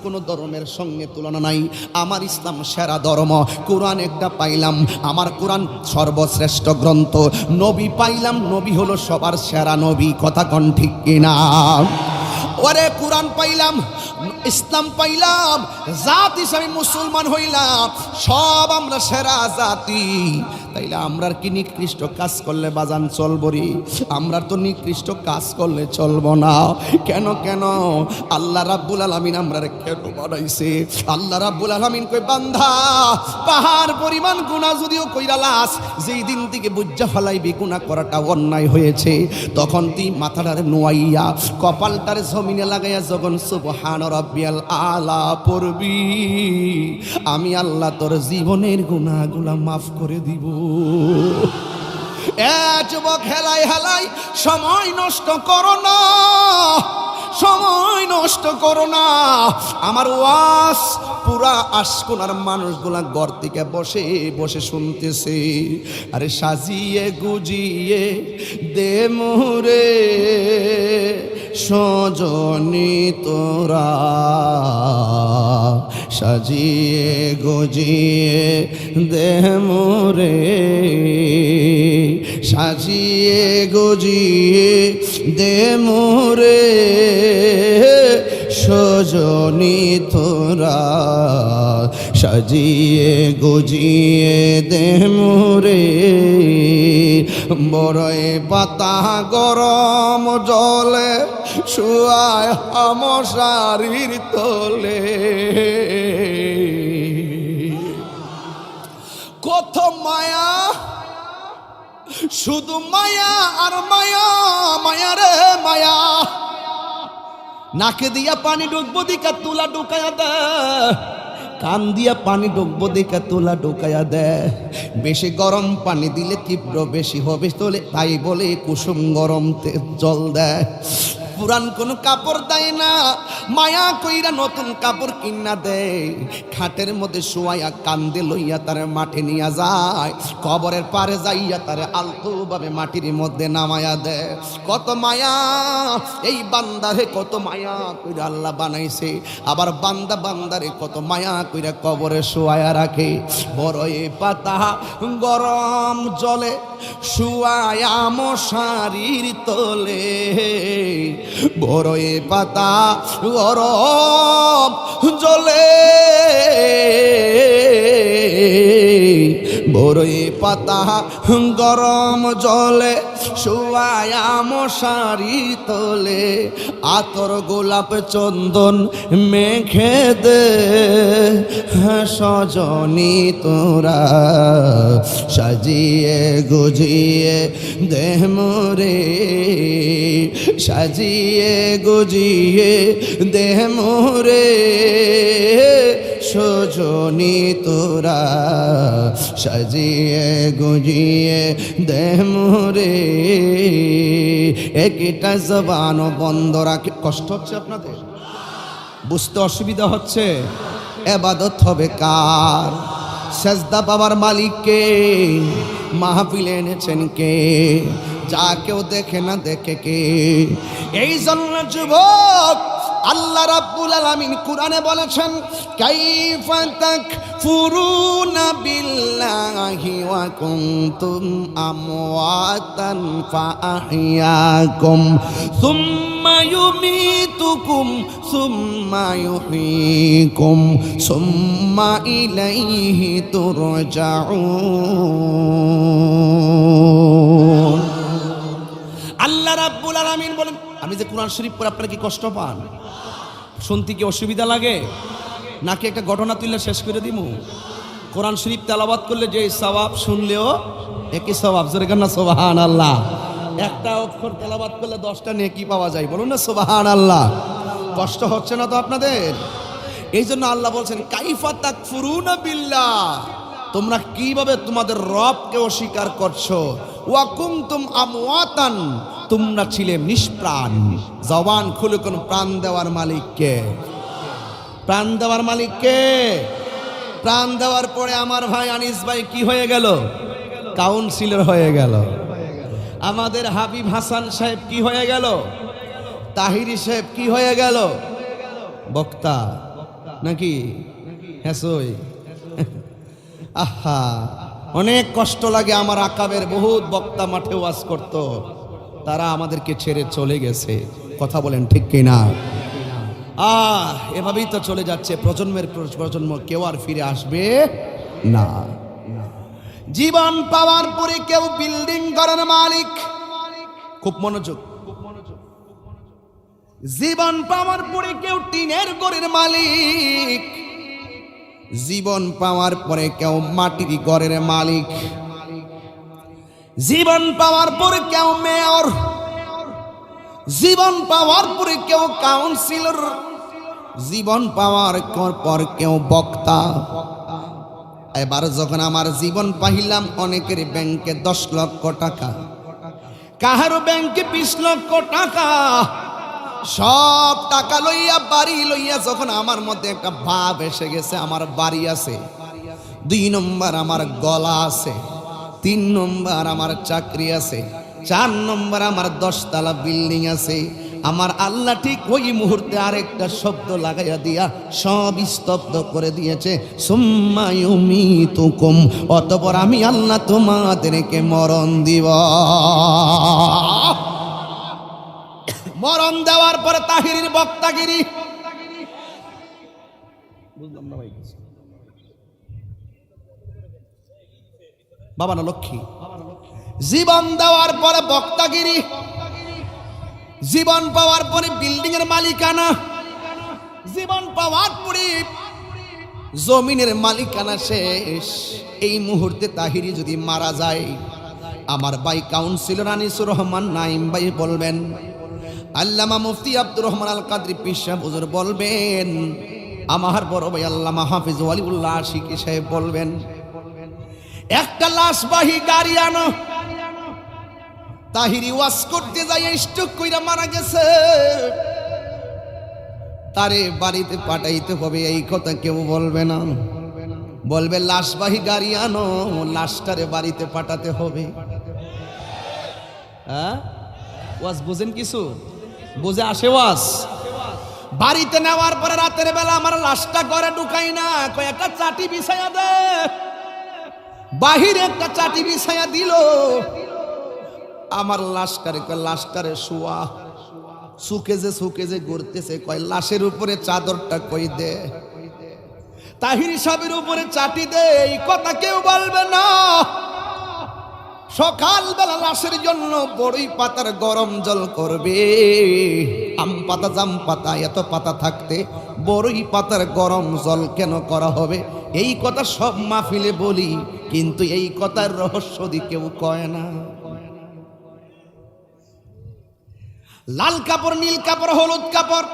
S3: কোন ধর্মের সঙ্গে তুলনা নাই। আমার ইসলাম সেরা ধর্ম। কোরআন একটা পাইলাম, আমার কোরআন সর্বশ্রেষ্ঠ গ্রন্থ। নবী পাইলাম, নবী হলো সবার সেরা নবী। কথা কোন ঠিক কিনা? ওরে কোরআন পাইলাম, ইসলাম পাইলাম, জাত হিসাবে মুসলমান হইলাম, সব আমরা সেরা জাতি। তাইলে আমরা কি নিকৃষ্ট কাজ করলে বাজান চলব রে? আমরা তো নিকৃষ্ট কাজ করলে চলবো না। কেন কেন? আল্লাহ রাব্বুল আলামিন আমরা কেন বানাইছে? আল্লাহ রাব্বুল আলামিন কই, বান্দা পাহাড় পরিমাণ গুনাহ যদিও কইরা লাস, যেই দিন থেকে বুঝা ফলাইবি গুনাহ করাটা অন্যায় হয়েছে, তখন তুই মাথাটারে নোয়াইয়া কপালটারে জমিনে লাগাইয়া যখন সুবহান রাব্বিয়াল আলা পড়বি, আমি আল্লাহ তোর জীবনের গুনাহগুলা মাফ করে দিব। যুবক, হেলাই হেলাই সময় নষ্ট করো না, সময় নষ্ট করো না। আমার ওয়াজ পুরা আশকোনার মানুষগুলা ঘর থেকে বসে বসে শুনতেছে। আরে সাজিয়ে গুজিয়ে দে মোরে সজনি তোরা, সাজিয়ে গুজিয়ে দে মোরে, সাজিয়ে গুজিয়ে দে মোরে সজনি তোরা, সাজিয়ে গুজিয়ে দে মোরে। বড়ই পাতা গরম জলে শুয়ায় মশারির তলে, কত মায়া, শুধু মায়া আর মায়া, মায়া রে মায়া। নাকে দিয়া পানি ঢুকবো দিকা তুলা ঢুকায়া দে, কান দিয়া পানি ঢুকবো দেখা তোলা ঢোকায়া দেয়। বেশি গরম পানি দিলে তীব্র বেশি হবে তোলে, তাই বলে কুসুম গরম জল দেয়। পুরান কোন কাপড় দেয় না, মায়া কইরা নতুন কাপড় কিনা দেয়। খাটের মধ্যে শুয়াইয়া কান্দে লইয়া তারে মাঠে নিয়ে যায়, কবরের পারে যাইয়া তারে আলতো ভাবে মাটির মধ্যে নামায়া দেয়। কত মায়া এই বান্দারে, কত মায়া কইরা আল্লাহ বানাইছে। আবার বান্দা বান্দারে কত মায়া কইরা কবরে শুয়াইয়া রাখে। বড়ই পাতা গরম জলে শুয়াইয়া মশারির তলে, বড়ই পাতা গরম জলে, বড়ই পাতা গরম জলে শুয়ায়া মশারি তোলে। আতর গোলাপ চন্দন মেখে দে সজনী তোরা, সাজিয়ে গুজিয়ে দেহ মোরে, সাজিয়ে গুজিয়ে দেহ মোরে, সজনী তোরা, সাজিয়ে গুজিয়ে দেহ মোরে। একটা জবানও বন্ধ রাখে। কষ্ট হচ্ছে আপনাদের? বুঝতে অসুবিধা হচ্ছে? এবাদত হবে কার? সেজদা পাওয়ার মালিককে। মাহফিলে এনেছেন কে? যা কেউ দেখে না দেখে কে? এই জন্য যুবক আল্লাহ রাব্বুল আলামিন কুরআনে বলেছেন, কাইফা তাকফুরুনা বিল্লাহি ওয়া কুনতুম আমওয়াতান ফাআহইয়াকুম সুম্মা ইউমীতুকুম সুম্মা ইউহয়ীকুম সুম্মা ইলাইহি তুরজাউন। আল্লাহ রাব্বুল আলামিন বলেন, আমি যে কোরআন শরীফ পড়ে আপনারা কি কষ্ট পান? শুনতে কি অসুবিধা লাগে? নাকি একটা ঘটনা তুললে শেষ করে দিমু? কোরআন শরীফ তেলাওয়াত করলে যে সওয়াব, শুনলেও একই সওয়াব। জোরে কান্না সুবহানাল্লাহ। একটা অক্ষর তেলাওয়াত করলে 10টা নেকি পাওয়া যায়। বলুন না সুবহানাল্লাহ। কষ্ট হচ্ছে না তো আপনাদের? এই জন্য আল্লাহ বলছেন, কাইফা তাকফুরুনা বিল্লাহ, তোমরা কিভাবে তোমাদের রবকে অস্বীকার করছো। ওয়া কুনতুম আমওয়াতান, তোমরা ছিলে নিষ্প্রাণ। জবান খুলে কোন প্রাণ দেওয়ার মালিককে? প্রাণ দেওয়ার মালিককে? প্রাণ দেওয়ার পরে আমার ভাই আনিস ভাই কি হয়ে গেল? কাউন্সিলর হয়ে গেল। আমাদের হাবিব হাসান সাহেব কি হয়ে গেল? তাহিরি সাহেব কি হয়ে গেল? বক্তা নাকি? হ্যাঁ। আহা, অনেক কষ্ট লাগে। আমার আকাবের বহুত বক্তা মাঠে ওয়াজ করত, তারা আমাদেরকে ছেড়ে চলে গেছে। কথা বলেন ঠিক কিনা? এভাবেই তো চলে যাচ্ছে প্রজন্মের প্রজন্ম, কেউ আর ফিরে আসবে না। জীবন পাওয়ার পরে কেউ বিল্ডিং করার মালিক। খুব মনোযোগ। জীবন পাওয়ার পরে কেউ টিনের ঘরের মালিক। জীবন পাওয়ার পরে কেউ মাটির ঘরের মালিক। জীবন পাওয়ার পরে কেউ মেয়র। জীবন পাওয়ার পরে কেউ কাউন্সিলর। জীবন পাওয়ার পর কেউ বক্তা। এবার যখন আমার জীবন পাইলাম, অনেকের ব্যাংকে 10 লক্ষ টাকা, কাহারো ব্যাংকে 20 লক্ষ টাকা। সব টাকা লইয়া বাড়ি লইয়া যখন আমার মধ্যে একটা ভাব এসে গেছে, আমার বাড়ি আছে, 2 নম্বর আমার গলা আছে, 3 নম্বর আমার চাকরি আছে, 4 নম্বর আমার 10 তলা বিল্ডিং আছে। আমার আল্লাহ ঠিক ওই মুহূর্তে আরেকটা শব্দ লাগাইয়া দিয়া সব স্তব্ধ করে দিয়েছে, সুম্মা ইউমীতুকুম, অতঃপর আমি আল্লাহ তোমাদেরকে মরণ দিব। মরণ দেওয়ার পরে তাহিরির বক্তাগিরি। বুঝলাম না ভাই। বাবা না লক্ষ্মী। জীবন দেওয়ার পরে বক্তাগিরি, জীবন পাওয়ার পরে বিল্ডিং এর মালিকানা, জীবন পাওয়ার পরে জমিনের মালিকানা শেষ। এই মুহূর্তে তাহিরি যদি মারা যায়, আমার ভাই কাউন্সিলর আনিসুর রহমান নাইম ভাই বলবেন, আল্লামা মুফতি আব্দুর রহমান আল কাদরি পীর সাহেব হুজুর বলবেন, আমার বড় ভাই আল্লামা হাফিজ ওয়ালিউল্লাহ আশিকি সাহেব বলবেন, একটা লাশবাহী গাড়ি আনো। তাহিরি ওয়াজ করতে যাই স্ট্রোক কইরা মারা গেছে, তারে বাড়িতে পাঠাইতে হবে, এই কথা কেউ বলবে না। বলবে লাশবাহী গাড়ি আনো, লাশটারে বাড়িতে পাঠাতে হবে। হ্যাঁ, ওয়াজ বুঝেন কিছু? বুঝে আসে ওয়াজ? বাড়িতে নেওয়ার পরে রাতের বেলা আমার লাশটা ঘরে ঢুকাই না, কয়েকটা চাটি বিছাইয়া দে। বাহিরে একটা চাটি বিছাইয়া দিল, আমার লাশটারে শোয়া। সুকেজে ঘুরতেছে, কয় লাশের উপরে চাদরটা কই দে, তাহিরি সাহেবের উপরে চাটি দে। এই কথা কেউ বলবে না। সকালবেলা লাশের জন্য বড়ই পাতার গরম জল করবে। আম পাতা, জাম পাতা, এত পাতা থাকতে বড়ই পাতার গরম জল কেন করা হবে? এই কথা সব মাহফিলে বলি, কিন্তু এই কথার রহস্য দি কেউ কয় না। লাল কাপড়, নীল কাপড়, হলুদ কাপড়,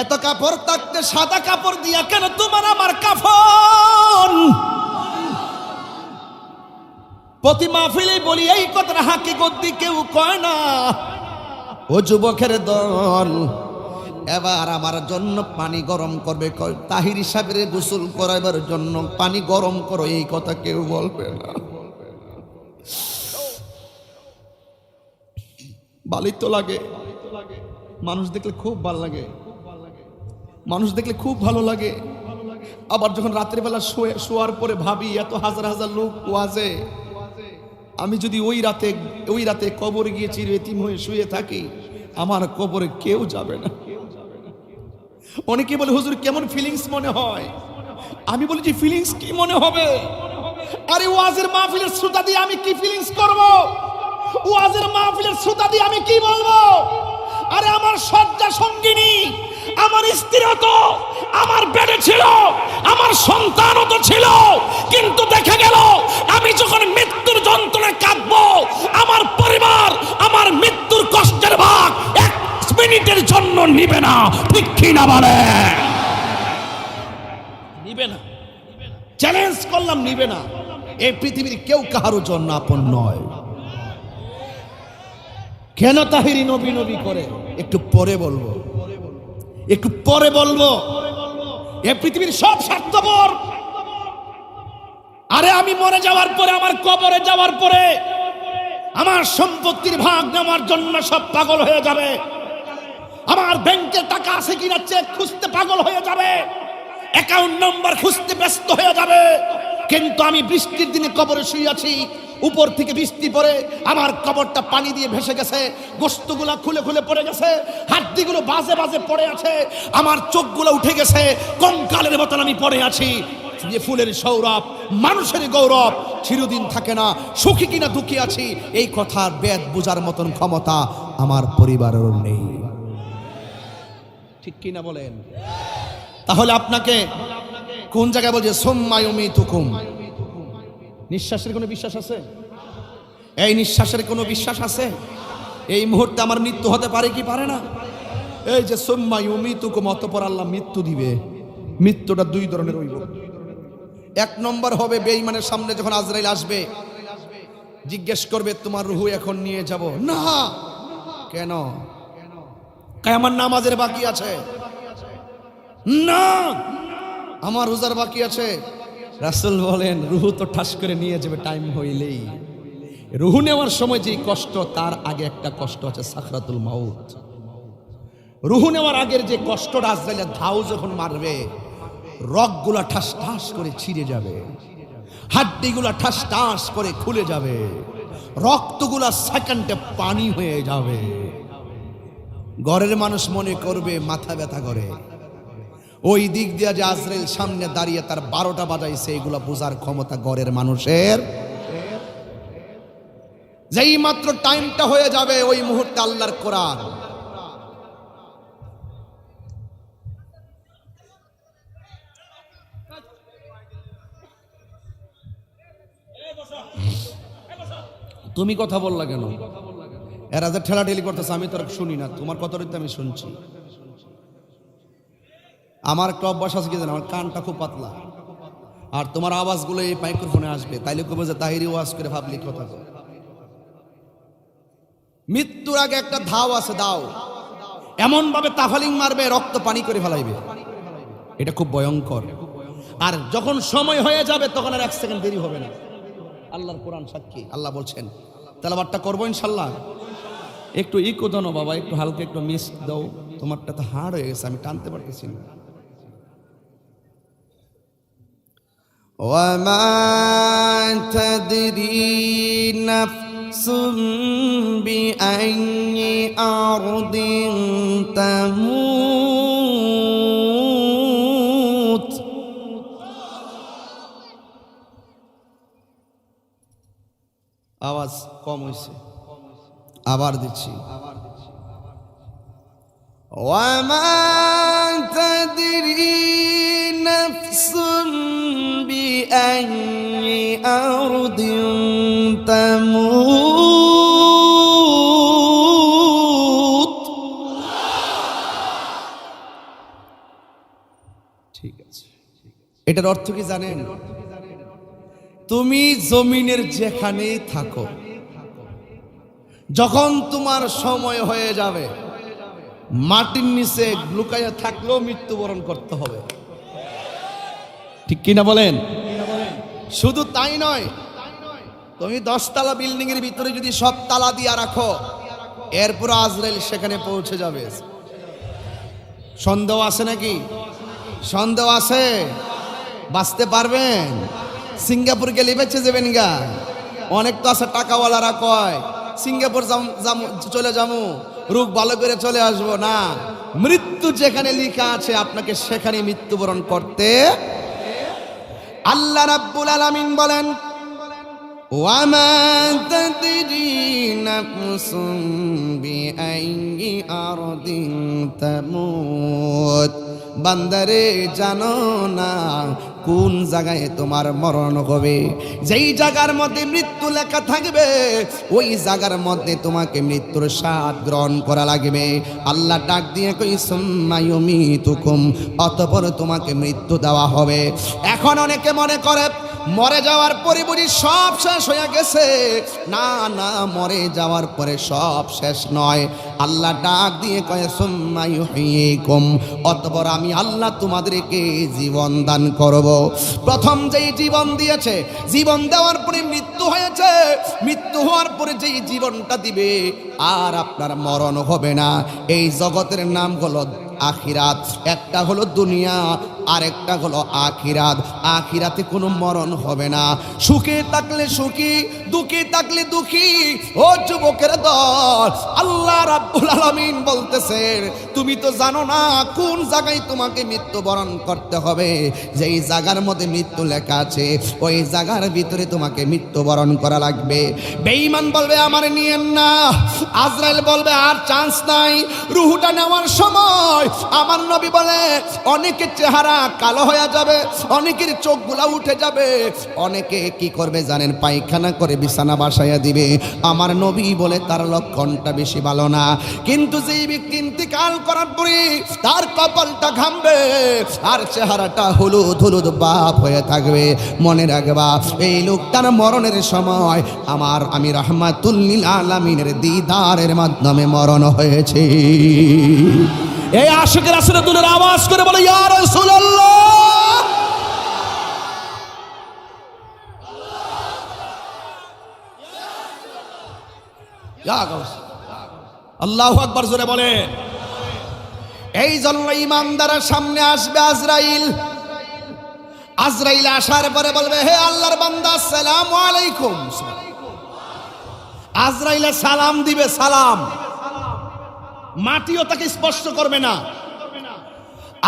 S3: এত কাপড় থাকতে সাদা কাপড় দিয়া কেন তোমার আমার কাফন? প্রতি মাহফিলে বলি এই কথাটা, হাকিকত দি কেউ কয় না। ও যুবকের দল, এবার আমার জন্য পানি গরম করবে, তাহিরি সাহেবের গোসল করাবার জন্য পানি গরম করো, এই কথা কেউ বলবে না। ভালোই তো লাগে, মানুষ দেখলে খুব ভালো লাগে, মানুষ দেখলে খুব ভালো লাগে। আবার যখন রাত্রিবেলা শোয়ার পরে ভাবি, এত হাজার হাজার লোক ওয়াজে, আমি যদি ওই রাতে কবরে গিয়ে চির এতিম হয়ে শুয়ে থাকি, আমার কবরে কেউ যাবে না। অনেকে বলে হুজুর কেমন ফিলিংস মনে হয়? আমি বলি যে ফিলিংস কি মনে হবে? আরে ওয়াজের মাহফিলের শ্রোতা দিয়ে আমি কি ফিলিংস করব? ওয়াজের মাহফিলের শ্রোতা দিয়ে আমি কি বলবো? আরে আমার শয্যা সঙ্গিনী, আমার স্ত্রীও তো আমার বেডে ছিল, আমার সন্তানও তো ছিল, কিন্তু দেখা গেল আমি যখন মৃত্যুর যন্ত্রণায় কাঁদবো, আমার পরিবার আমার মৃত্যুর কষ্টের ভাগ 1 মিনিটের জন্য নিবে না। ঠিক কি না বলে? নিবে না। চ্যালেঞ্জ করলাম, নিবে না। এই পৃথিবীর কেউ কাহারও জন্য আপন নয়। কেন তাহিরি নবী নবী করে? একটু পরে বলবো, একটু পরে বলবো। এই পৃথিবীর সব স্বার্থপর। আরে আমি মরে যাওয়ার পরে, আমার কবরে যাওয়ার পরে আমার সম্পত্তির ভাগ নেওয়ার জন্য সব পাগল হয়ে যাবে। আমার ব্যাংকে টাকা আছে কিনা চেক খুঁজতে পাগল হয়ে যাবে, অ্যাকাউন্ট নাম্বার খুঁজতে ব্যস্ত হয়ে যাবে। কিন্তু আমি বৃষ্টির দিনে কবরে শুয়ে আছি, উপর থেকে বৃষ্টি পড়ে আমার কবরটা পানি দিয়ে ভেসে গেছে, গোশতগুলো খুলে খুলে পড়ে গেছে, হাড্ডিগুলো বাজে বাজে পড়ে আছে, আমার চোখগুলো উঠে গেছে, কঙ্কালের মতন আমি পড়ে আছি। যে ফুলের সৌরভ, মানুষের গৌরব চিরদিন থাকে না, সুখী কিনা দুঃখী আছি এই কথার বেদ বোঝার মতন ক্ষমতা আমার পরিবারের নেই। ঠিক কিনা বলেন? তাহলে আপনাকে কোন জায়গায় বলছে সুম্মা ইউমিতুকুম? নিঃশ্বাসের কোনো বিশ্বাস আছে? এই নিঃশ্বাসের কোনো বিশ্বাস আছে? এই মুহূর্তে আমার মৃত্যু হতে পারে কি পারে না? এই যে সুম্মা ইউমিতুকুম, অতঃপর আল্লাহ মৃত্যু দিবে। মৃত্যুটা 2 ধরনের হইব। 1 নম্বর হবে বেঈমানের সামনে যখন আজরাইল আসবে, জিজ্ঞেস করবে তোমার রূহ এখন নিয়ে যাব না। কেন? আমার নামাজের বাকি আছে, না আমার রোজার বাকি আছে। রাসূল বলেন রূহ তো ঠাস করে নিয়ে যাবে টাইম হইলেই। রূহ নেওয়ার সময় যে কষ্ট, তার আগে একটা কষ্ট আছে সাকরাতুল মাউত। রূহ নেওয়ার আগের যে কষ্টটা, আজরাইলের ধাউ যখন মারবে, রগগুলা ঠাস ঠাস করে ছিঁড়ে যাবে, হাড্ডিগুলা ঠাস ঠাস করে খুলে যাবে, রক্তগুলা সেকেন্ডে পানি হয়ে যাবে। ঘরের মানুষ মনে করবে মাথা ব্যথা করে। ওই দিক দিয়ে যে আজরাইল সামনে দাঁড়িয়ে তার 12টা বাজাইছে, এগুলা বোঝার ক্ষমতা ঘরের মানুষের। যেই মাত্র টাইমটা হয়ে যাবে, ওই মুহূর্তে আল্লাহর কোরআন, তুমি কথা বললা কেন? এরা যে ঠেলাঠেলি করতেছে আমি তো আর শুনি না, তোমার কথাটাই তো আমি শুনছি। আমার একটা অভ্যাস আছে কি জানো, আমার কানটা খুব পাতলা, আর তোমার আওয়াজগুলো এই মাইক্রোফোনে আসবে, তাইলে কবে যে তাহিরি ওয়াজ করে ভাবলি কথা কয়। মৃত্যুর আগে একটা ধাও আছে, দাও এমন ভাবে তাফালিং মারবে, রক্ত পানি করে ফেলাইবে, এটা খুব ভয়ঙ্কর। আর যখন সময় হয়ে যাবে তখন আর এক সেকেন্ড দেরি হবে না। আল্লাহর কোরআন সাক্ষী, আল্লাহ বলছেন। তেলাওয়াতটা করবো ইনশাল্লাহ। একটু ইকো দাও না বাবা, একটু হালকা একটু মিস দাও, তোমারটা তো হার্ড হয়ে গেছে, আমি টানতে পারতেছি না। وما تدري نفس بأي أرض تموت আওয়াজ কম হয়েছে, আবার দিচ্ছি। وما تدري نفس بأي أرض تموت ঠিক আছে, এটার অর্থ কি জানেন? তুমি জমিনের যেখানেই থাকো, যখন তোমার সময় হয়ে যাবে, মাটির নিচে লুকাইয়া থাকলেও মৃত্যুবরণ করতে হবে। ঠিক কিনা বলেন? শুধু তাই নয়, তুমি 10 তলা বিল্ডিং এর ভিতরে যদি সব তালা দিয়া রাখো, এরপর আজরাইল সেখানে পৌঁছে যাবে। সন্দেহ আছে নাকি? সন্দেহ আছে? বাঁচতে পারবেন? সিঙ্গাপুর গেলে বেঁচে যাবেন গা? অনেক তো আছে টাকাওয়ালারা কয় সিঙ্গাপুর চলে যাবো, রোগ ভালো করে চলে আসবো। না, মৃত্যু যেখানে লেখা আছে আপনাকে সেখানে মৃত্যুবরণ করতে। আল্লাহ রাব্বুল আলামিন বলেন, ওয়ামা তাদরি নাফসুম বিআইয়ি আরদিন তামুত। বান্দারে, জানো না কোন জায়গায় তোমার মরণ হবে। যেই জায়গার মধ্যে মৃত্যু লেখা থাকবে, ওই জায়গার মধ্যে তোমাকে মৃত্যুর স্বাদ গ্রহণ করা লাগবে। আল্লাহ ডাক দিয়ে কই সুম্মা ইউমিতুকুম, অতঃপর তোমাকে মৃত্যু দেওয়া হবে। এখন অনেকে মনে করে মরে যাওয়ার পরে বুঝি সব শেষ হয়ে গেছে। না না, মরে যাওয়ার পরে সব শেষ নয়। আল্লাহ ডাক দিয়ে কয় সুম্মা ইউহয়িকুম, অতঃপর আমি আল্লাহ তোমাদেরকে জীবন দান করব। প্রথম যেই জীবন দিয়েছে, জীবন দেওয়ার পরে মৃত্যু হয়েছে, মৃত্যু হওয়ার পরে যেই জীবনটা দিবে আর আপনার মরণ হবে না। এই জগতের নাম হলো আখিরাত। একটা হলো দুনিয়া, আরেকটা হলো আখিরাত। আখিরাতে কোনো মরণ হবে না। সুখে থাকলে সুখী, দুঃখে থাকলে দুঃখী। ও যুবকের দল, আল্লাহ রাব্বুল আলামিন বলতেছেন, তুমি তো জানো না কোন জায়গায় তোমাকে মৃত্যুবরণ করতে হবে। যেই জায়গার মধ্যে মৃত্যু লেখা আছে, ওই জায়গার ভিতরে তোমাকে মৃত্যুবরণ করা লাগবে। বেঈমান বলবে আমার নিয়েন না, আজরাইল বলবে আর চান্স নাই। রুহুটা নেওয়ার সময় আমার নবী বলে অনেকের চেহারা কালো হয়ে যাবে, অনেকের চোখগুলা উঠে যাবে, অনেকে কি করবে জানেন? পায়খানা করে বিছানা বাসাইয়া দিবে। আমার নবী বলে তার লক্ষণটা বেশি ভালো না। কিন্তু যেই ব্যক্তি ইন্তিকাল করার পরে তার কপালটা ঘামবে আর চেহারাটা হলুদ হলুদ বাপ হয়ে থাকবে, মনে রাখবা এই লোকটার মরণের সময় আমি রাহমাতুল লিল আলামিনের দিদারের মাধ্যমে মরণ হয়েছে। এই আশিকের আসলে দুলের আওয়াজ করে বলে ইয়া রাসূলুল্লাহ। আল্লাহু আকবার জোরে বলে। এই জন্য ইমানদারের সামনে আসবে আজরাইল। আজরাইল আসার পরে বলবে, হে আল্লাহর বান্দা আসসালামু আলাইকুম। আজরাইলে সালাম দিবে, সালাম, মাটিও তাকে স্পর্শ করবে না।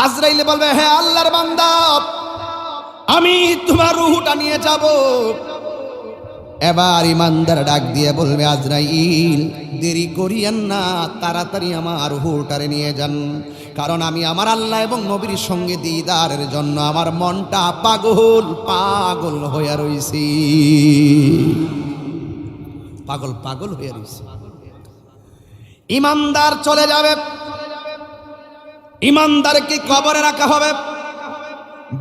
S3: আজরাইলে বলবে, হে আল্লাহর বান্দা, আমি তোমার রূহটা নিয়ে যাব। এবার ইমানদার ডাক দিয়ে বলবে, আজরাইল দেরি করিয়েন না, তাড়াতাড়ি আমার রূহটারে নিয়ে যান, কারণ আমি আমার আল্লাহ এবং নবীর সঙ্গে দিদারের জন্য আমার মনটা পাগল পাগল হয়ে রইছি। পাগল পাগল হয়ে রইছি। ইমানদার চলে যাবে। ইমানদারকে কবরে রাখা হবে,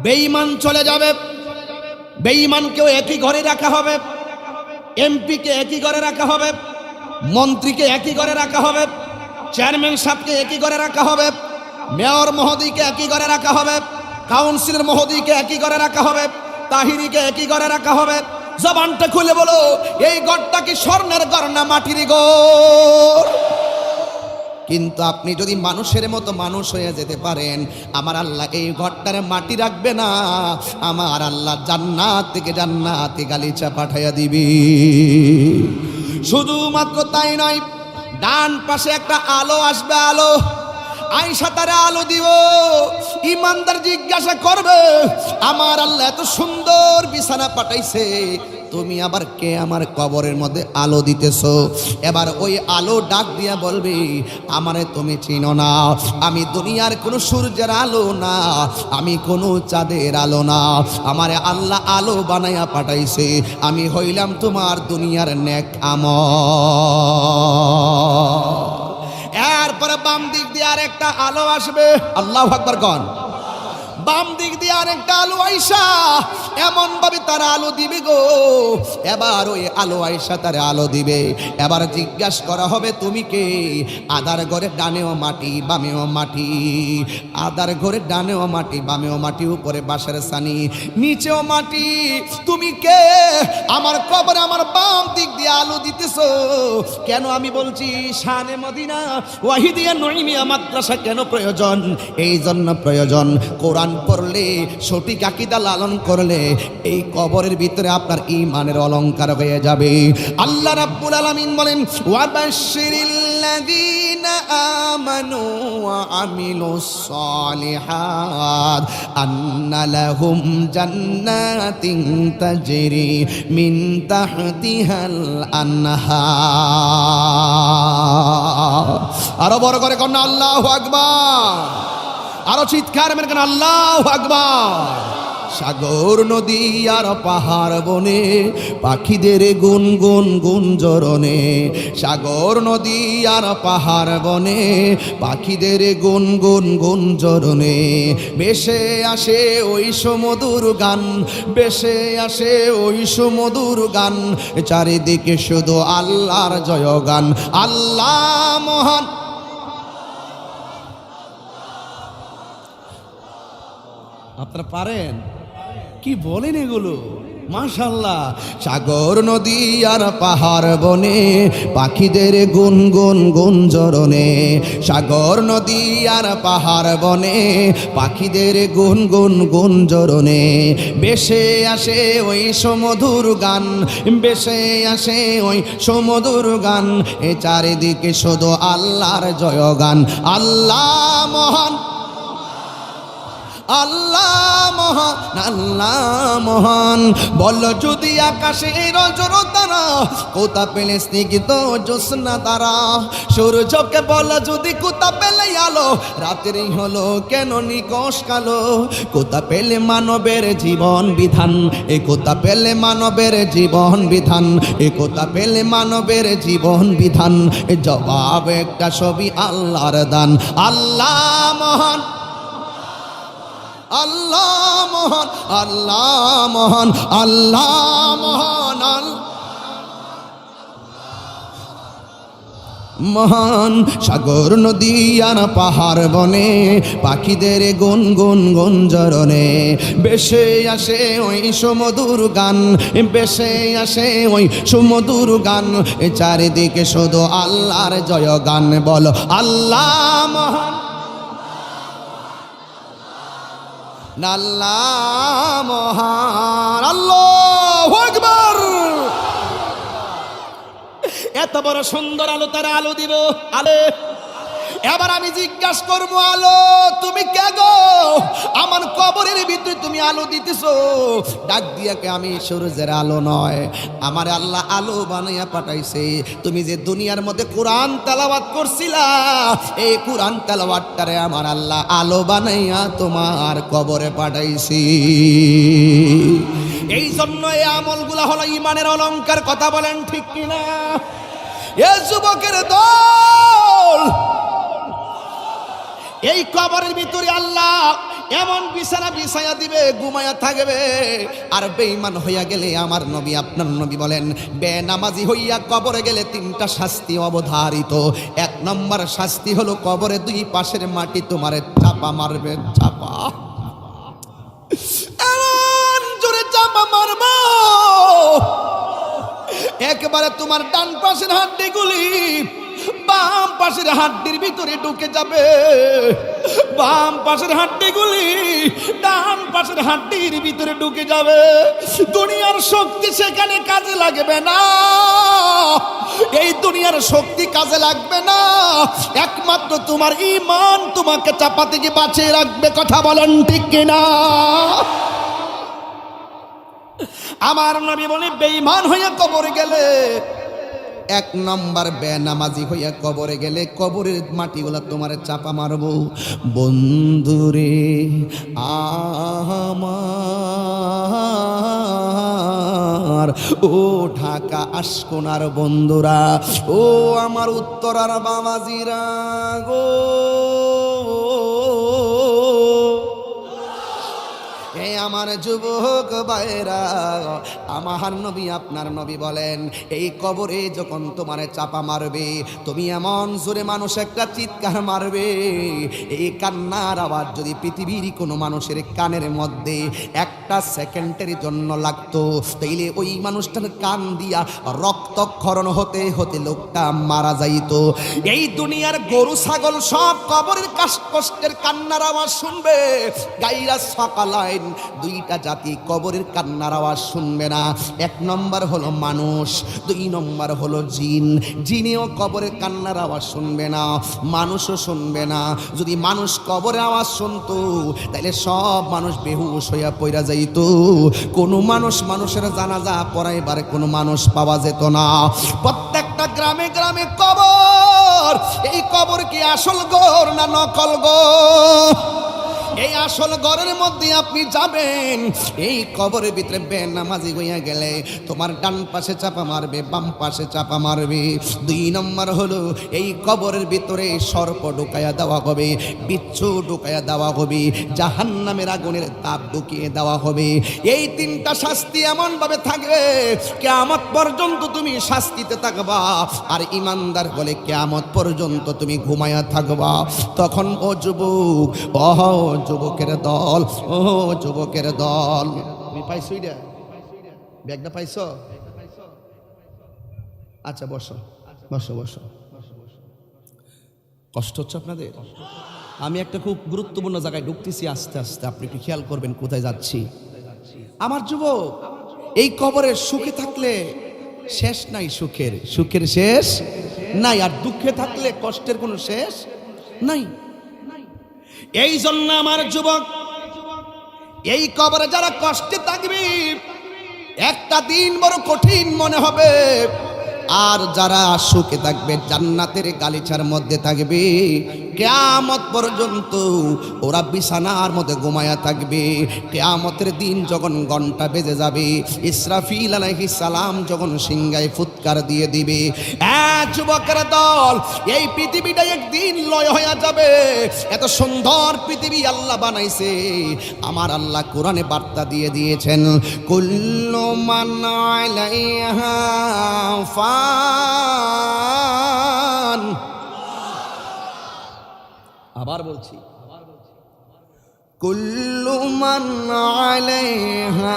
S3: বেঈমান চলে যাবে। বেঈমানকেও একই ঘরে রাখা হবে, এমপিকে একই ঘরে রাখা হবে, মন্ত্রীকে একই ঘরে রাখা হবে, চেয়ারম্যান সাহেবকে একই ঘরে রাখা হবে, মেয়র মহোদয়কে একই ঘরে রাখা হবে, কাউন্সিলর মহোদয়কে একই ঘরে রাখা হবে, তাহিরিকে একই ঘরে রাখা হবে। জবানটা খুলে বলো, এই ঘরটা কি স্বর্ণের ঘর না মাটির ঘর? কিন্তু আপনি যদি মানুষের মতো মানুষ হয়ে যেতে পারেন, আমার আল্লাহ এই ঘরটারে মাটি রাখবে না, আমার আল্লাহ জান্নাত থেকে জান্নাতে গালিচা পাঠাইয়া দিবি। শুধুমাত্র তাই নয়, ডান পাশে একটা আলো আসবে, আলো আয়েশা তারে আলো দিব। ইমানদার জিজ্ঞাসা করবে, আমার আল্লাহ এত সুন্দর বিছানা পাঠাইছে, তুমি আবার কে আমার কবরের মধ্যে আলো দিতেছো? এবার ওই আলো ডাক দিয়া বলবে, আমারে তুমি চিনো না, আমি দুনিয়ার কোনো সূর্যের আলো না, আমি কোনো চাঁদের আলো না, আমারে আল্লাহ আলো বানাইয়া পাঠাইছে, আমি হইলাম তোমার দুনিয়ার নেক আমল। এরপরে বাম দিক দিয়ে আরেকটা আলো আসবে, আল্লাহু আকবার কোন। বাম দিক দিয়ে আরেকটা আলো আয়েশা এমন ভাবে তার আলো দিবে গো। এবার ওই আলো আয়েশা তার আলো দিবে। এবার জিজ্ঞাসা করা হবে, তুমি কে? আদার ঘরে ডানেও মাটি বামেও মাটি, আদার ঘরে ডানেও মাটি বামেও মাটি, উপরে বাঁশের ছানি নিচেও মাটি, তুমি কে? আমার কবরে আমার বাম দিক দিয়ে আলো দিতেছো কেন? আমি বলছি শানে মদিনা ওয়াহিদিয়া নঈমিয়া মাদ্রাসা কেন প্রয়োজন? এই জন্য প্রয়োজন, কোরআন পড়লে, সঠিক আকীদা লালন করলে এই কবরের ভিতরে আপনার ঈমানের অলংকার হয়ে যাবে। আল্লাহ রাব্বুল আলামিন বলেন, ওয়াবাশশিরিল্লাযীনা আমানু ওয়া আমিলুস সালিহাত আন্না লাহুম জান্নাতিন তাজরি মিন তাহতিহাল আনহার। আরো বড় করে কন্যা আল্লাহু আকবার, আরো চিৎকার মেরে কেন আল্লাহু আকবার। সাগর নদী আর পাহাড় বনে পাখিদের গুনগুন গুঞ্জরণে, সাগর নদী আর পাহাড় বনে পাখিদের গুনগুন গুঞ্জরণে, বেশে আসে ওই সুমধুর গান, বেশে আসে ওই সুমধুর গান, চারিদিকে শুধু আল্লাহর জয়গান। আল্লাহ মহান, আপনারা পারেন কি বলেন এগুলো? মাশাআল্লাহ। সাগর নদী আর পাহাড় বনে পাখিদের গুনগুন গুঞ্জরণে, সাগর নদী আর পাহাড় বনে পাখিদের গুনগুন গুঞ্জরণে, বেশে আসে ওই সুমধুর গান, বেশে আসে ওই সুমধুর গান, এ চারিদিকে শুধু আল্লাহর জয়গান। আল্লাহ মহান, আল্লাহ মহান, আল্লাহ মহান। বল যদি আকাশে রজর তারা, কোথা পেলে স্নিগ্ধ জ্যোৎস্না তারা, সূর্যকে বল যদি কোথা পেলে আলো, রাতেরই হলো কেন নিকশ কালো, কোথা পেলে মানবের জীবন বিধান, এ কোথা পেলে মানবের জীবন বিধান, এ কোথা পেলে মানবের জীবন বিধান, এ জবাব একটা ছবি আল্লাহর দান। আল্লাহ মহান, আল্লাহ মহান, আল্লাহ মহান, আল্লাহ মহান, মহান। সাগর নদী আর পাহাড় বনে পাখিদের গুনগুন গুঞ্জরণে, বেশে আসে ওই সুমধুর গান, বেশে আসে ওই সুমধুর গান, চারিদিকে শুধু আল্লাহর জয়গান। বলো আল্লাহ মহান, আল্লাহ মহান, আল্লাহু আকবার। এত বড় সুন্দর আলো তারা আলো দিব, আলো। এবার আমি জিজ্ঞাসা করবো, আলো তুমি কে গো? আমার কবরের ভিতরে তুমি আলো দিতেছো, ডাক দিয়া কে? আমি সূর্যের আলো নয়, আমার আল্লাহ আলো বানাইয়া পাঠাইছে। তুমি যে দুনিয়ার মধ্যে কোরআন তেলাওয়াত করছিলা, এই কোরআন তেলাওয়াতটারে আমার আল্লাহ আলো বানাইয়া তোমার কবরে পাঠাইছি। এই জন্য এই আমলগুলা হলো ঈমানের অলংকার। কথা বলেন ঠিক কিনা? এ যুবকের দল, এই কবরের ভিতরে আল্লাহ এমন বিছানা বিছায়া দিবে, ঘুমায়া থাকবে। আর বেঈমান হইয়া গেলে আমার নবী আপনার নবী বলেন, বেনামাজি হইয়া কবরে গেলে তিনটা শাস্তি অবধারিত। এক নম্বর শাস্তি হলো কবরে দুই পাশের মাটি তোমারে চাপা মারবে, চাপা, এমন জোরে চাপা মারবো একবারে তোমার ডান পাশের হাড্ডিগুলি বাম পাশের হাড্ডির ভিতরে ঢুকে যাবে, বাম পাশের হাড্ডিগুলি ডান পাশের হাড্ডির ভিতরে ঢুকে যাবে। দুনিয়ার শক্তি সেখানে কাজে লাগবে না, এই দুনিয়ার শক্তি কাজে লাগবে না, একমাত্র তোমার ঈমান তোমাকে চাপা থেকে বাঁচিয়ে রাখবে। কথা বলেন ঠিক কিনা? আমার নবী বলে, বেঈমান হইয়া কবরে গেলে, এক নম্বর বেনামাজি হইয়া কবরে গেলে কবরের মাটিগুলা তোমার চাপা মারবো। বন্ধুরে আমার, ও ঢাকা আশকোনার বন্ধুরা, ও আমার উত্তরার বাবাজিরা গো, আমার যুবক ভাইরা, আমার নবী আপনার নবী বলেন, এই কবরে যখন তোমারে চাপা মারবে, তুমি এমন জোরে মানুষ একটা চিৎকার মারবে, এই কান্নার আওয়াজ যদি পৃথিবীর কোনো মানুষের কানের মধ্যে একটা সেকেন্ডের জন্য লাগতো, তাইলে ওই মানুষটার কান দিয়া রক্তক্ষরণ হতে হতে লোকটা মারা যাইতো। এই দুনিয়ার গরু ছাগল সব কবরের কষ্টের কান্নার আওয়াজ শুনবে, গাইরা সকালাইন দুইটা জাতি কবরের কান্নার আওয়াজ শুনবে না। এক নম্বর হলো মানুষ, দুই নম্বর হলো জিন। জিনেও কবরের কান্নার আওয়াজ শুনবে না, মানুষও শুনবে না। যদি মানুষ কবরের আওয়াজ শুনতো, তাহলে সব মানুষ বেহুশ হইয়া পইরা যাইত, কোনো মানুষ মানুষের জানাজা পড়াইবার কোনো মানুষ পাওয়া যেত না। প্রত্যেকটা গ্রামে গ্রামে কবর। এই কবর কি আসল ঘর না নকল ঘর? এই আসল ঘরের মধ্যে আপনি যাবেন, এই কবরের ভিতরে বেনামাজি হইয়া গেলে তোমার ডান পাশে চাপা মারবে, বাম পাশে চাপা মারবে। দুই নম্বর হলো এই কবরের ভিতরে সর্প ঢুকাইয়া দেওয়া হবে, বিচ্ছু ঢুকাইয়া দেওয়া হবে, জাহান্নামের আগুনের তাপ ঢুকিয়ে দেওয়া হবে। এই তিনটা শাস্তি এমন ভাবে থাকবে, কিয়ামত পর্যন্ত তুমি শাস্তিতে থাকবা। আর ইমানদার বলে কিয়ামত পর্যন্ত তুমি ঘুমায়া থাকবা। তখন ও যুবক, ও যুবকের দল, ও যুবকের দল, তুমি পাইছো এটা? ব্যাগটা পাইছো? আচ্ছা বসো বসো বসো। কষ্ট হচ্ছে আপনাদের? আমি একটা খুব গুরুত্বপূর্ণ জায়গায় ঢুকতেছি আস্তে আস্তে, আপনি একটু খেয়াল করবেন কোথায় যাচ্ছি। আমার যুবক, এই কবরের সুখে থাকলে শেষ নাই, সুখের সুখের শেষ নাই, আর দুঃখে থাকলে কষ্টের কোনো শেষ নাই। এই জন্য আমার যুবক, এই কবরে যারা কষ্টে থাকবে একটা দিন বড় কঠিন মনে হবে, আর যারা সুখে থাকবে জান্নাতের গালিচার মধ্যে থাকবে, কিয়ামত পর্যন্ত ওরা বিছানার মধ্যে ঘুমায়া থাকবে। কিয়ামতের দিন যখন ঘন্টা বেজে যাবে, ইসরাফিল আলাইহিস সালাম যখন সিংহায় ফুৎকার দিয়ে দিবে, যুবকের দল, এই পৃথিবীটা একদিন লয় হয়ে যাবে। এত সুন্দর পৃথিবী আল্লাহ বানাইছে, আমার আল্লাহ কোরআনে বার্তা দিয়ে দিয়েছেন, কুল্লু মান আলাইহা ফান। আবার বলছি, কুল্লু মান আলাইহা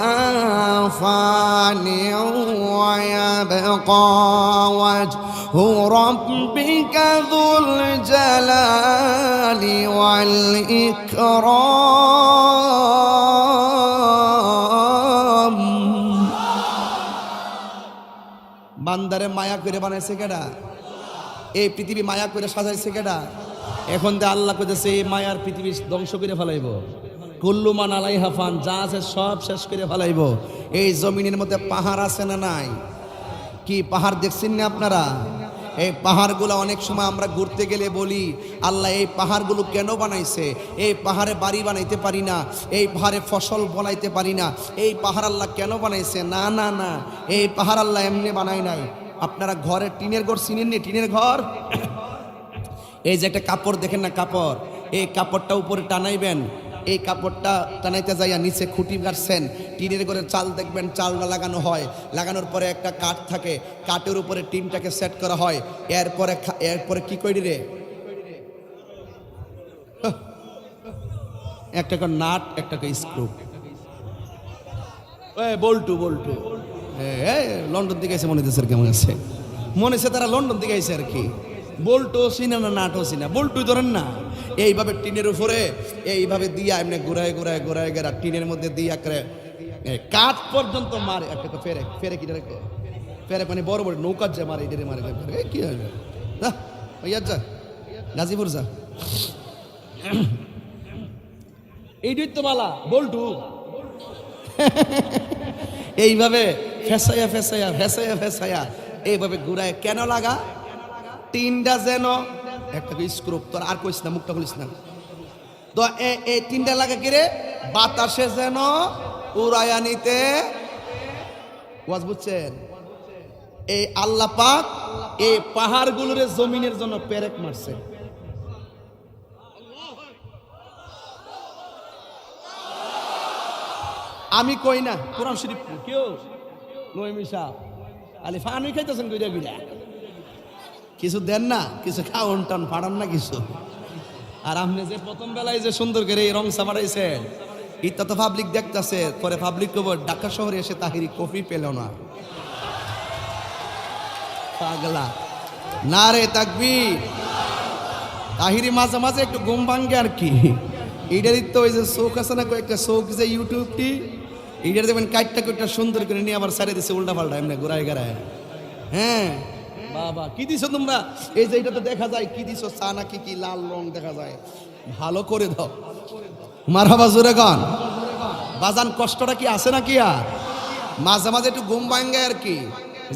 S3: ফানি ওয়া ইয়াবকা ওয়াজহু রাব্বিকা যুল জালালি ওয়াল ইকরাম। বান্দারে মায়া করে বানাইছে কেডা? এই পৃথিবী মায়া করে সাজাইছে কেডা? এখন তো আল্লাহ কইতেছে এই মায়ার পৃথিবী ধ্বংস করে ফেলাইব। কুল্লু মান আলাইহা ফান, যা আছে সব শেষ করে ফেলাইব। এই জমিনের মধ্যে পাহাড় আছে না নাই? কি পাহাড় দেখছেন না আপনারা? এই পাহাড়গুলো অনেক সময় আমরা ঘুরতে গেলে বলি, আল্লাহ এই পাহাড়গুলো কেন বানাইছে? এই পাহাড়ে বাড়ি বানাইতে পারি না, এই পাহাড়ে ফসল বানাইতে পারি না, এই পাহাড় আল্লাহ কেন বানাইছে? না না না, এই পাহাড় আল্লাহ এমনি বানাই নাই। আপনারা ঘরে টিনের ঘর চিনেন নি? টিনের ঘর, এই যে একটা কাপড় দেখেন না, কাপড়, এই কাপড়টা উপরে টানাইবেন, এই কাপড়টা টানাইতে যাইয়া নিচে খুঁটি গাড়ছেন, টিনের করে চাল দেখবেন চালটা লাগানো হয়, লাগানোর পরে একটা কাঠ থাকে, কাঠের উপরে টিনটাকে সেট করা হয়, এরপরে কি করি রে, একটা করে নাট, একটা করে স্ক্রু, বল্টু বল্টু, লন্ডন থেকে এসে মনে হচ্ছে কেমন আছে, মনে হচ্ছে তারা লন্ডন থেকে এসে আর কি, বল্টু চিনা না নাটও চিনা, বল্টু ধরেন না, এইভাবে টিনের উপরে এইভাবে দিয়া এমনি ঘুরায় ঘুরায় ঘুরায় গেরা টিনের মধ্যে দিয়া করে কাঠ পর্যন্ত মারে, একটা ফেরে ফেরে কি রেখে ফেরে মানে বড় বড় নৌকার যে মারে এদের মারে কি হয় যা গাজীপুর যা, এইটাই তো বালা বল্টু। এইভাবে ফেসাইয়া ফেসাইয়া ফেসাইয়া ফেসাইয়া এইভাবে ঘুরায় কেন লাগা, তিনটা যেন একটা স্ক্রুপ, তোর আর কইস না, মুখটা খুলিস না, তো এই তিনটা লাগা কিরে বাতাসে যেন উড়াইয়া নিতে, ওয়াজ বুঝছেন? এই আল্লাহ পাক এই পাহাড়গুলোর জমিনের জন্য পেরেক মারছে। আমি কই না, কোরআন শরীফ কেউ নইমি সাহ আলি ফানুই খাইতেছেন কইরা কইরা, কিছু দেন না, কিছু খাওন টান ফাড়ান না কিছু। আর আপনি যে প্রথম বেলায় যে সুন্দর করে এই রং সামারাইছেন, ইটা তো পাবলিক দেখতেছে, পরে পাবলিক কব ঢাকা শহরে এসে তাহিরি কফি পেল না, পাগলা না রে তাকবীর। তাহিরি মাঝে মাঝে একটু ঘুম ভাঙ্গে আর কি, এটারই তো ওই যে শোক আছে না, কয়েকটা শোক যে ইউটিউবটি, এইটার দেখবেন কাটটা কুটটা সুন্দর করে নিয়ে আবার সারিয়ে দিচ্ছে উল্টা পাল্টা এমনি ঘুরায় ঘুরায়। হ্যাঁ বাবা কি দিছো তোমরা, এই যে এটা তো দেখা যায় কি দিছো, চা নাকি কি লাল রং দেখা যায়, ভালো করে দাও মারহাবা জোরে গান বাজান, কষ্টটা কি আছে নাকি, আর মাঝে মাঝে একটু ঘুম ভাঙ্গে আর কি।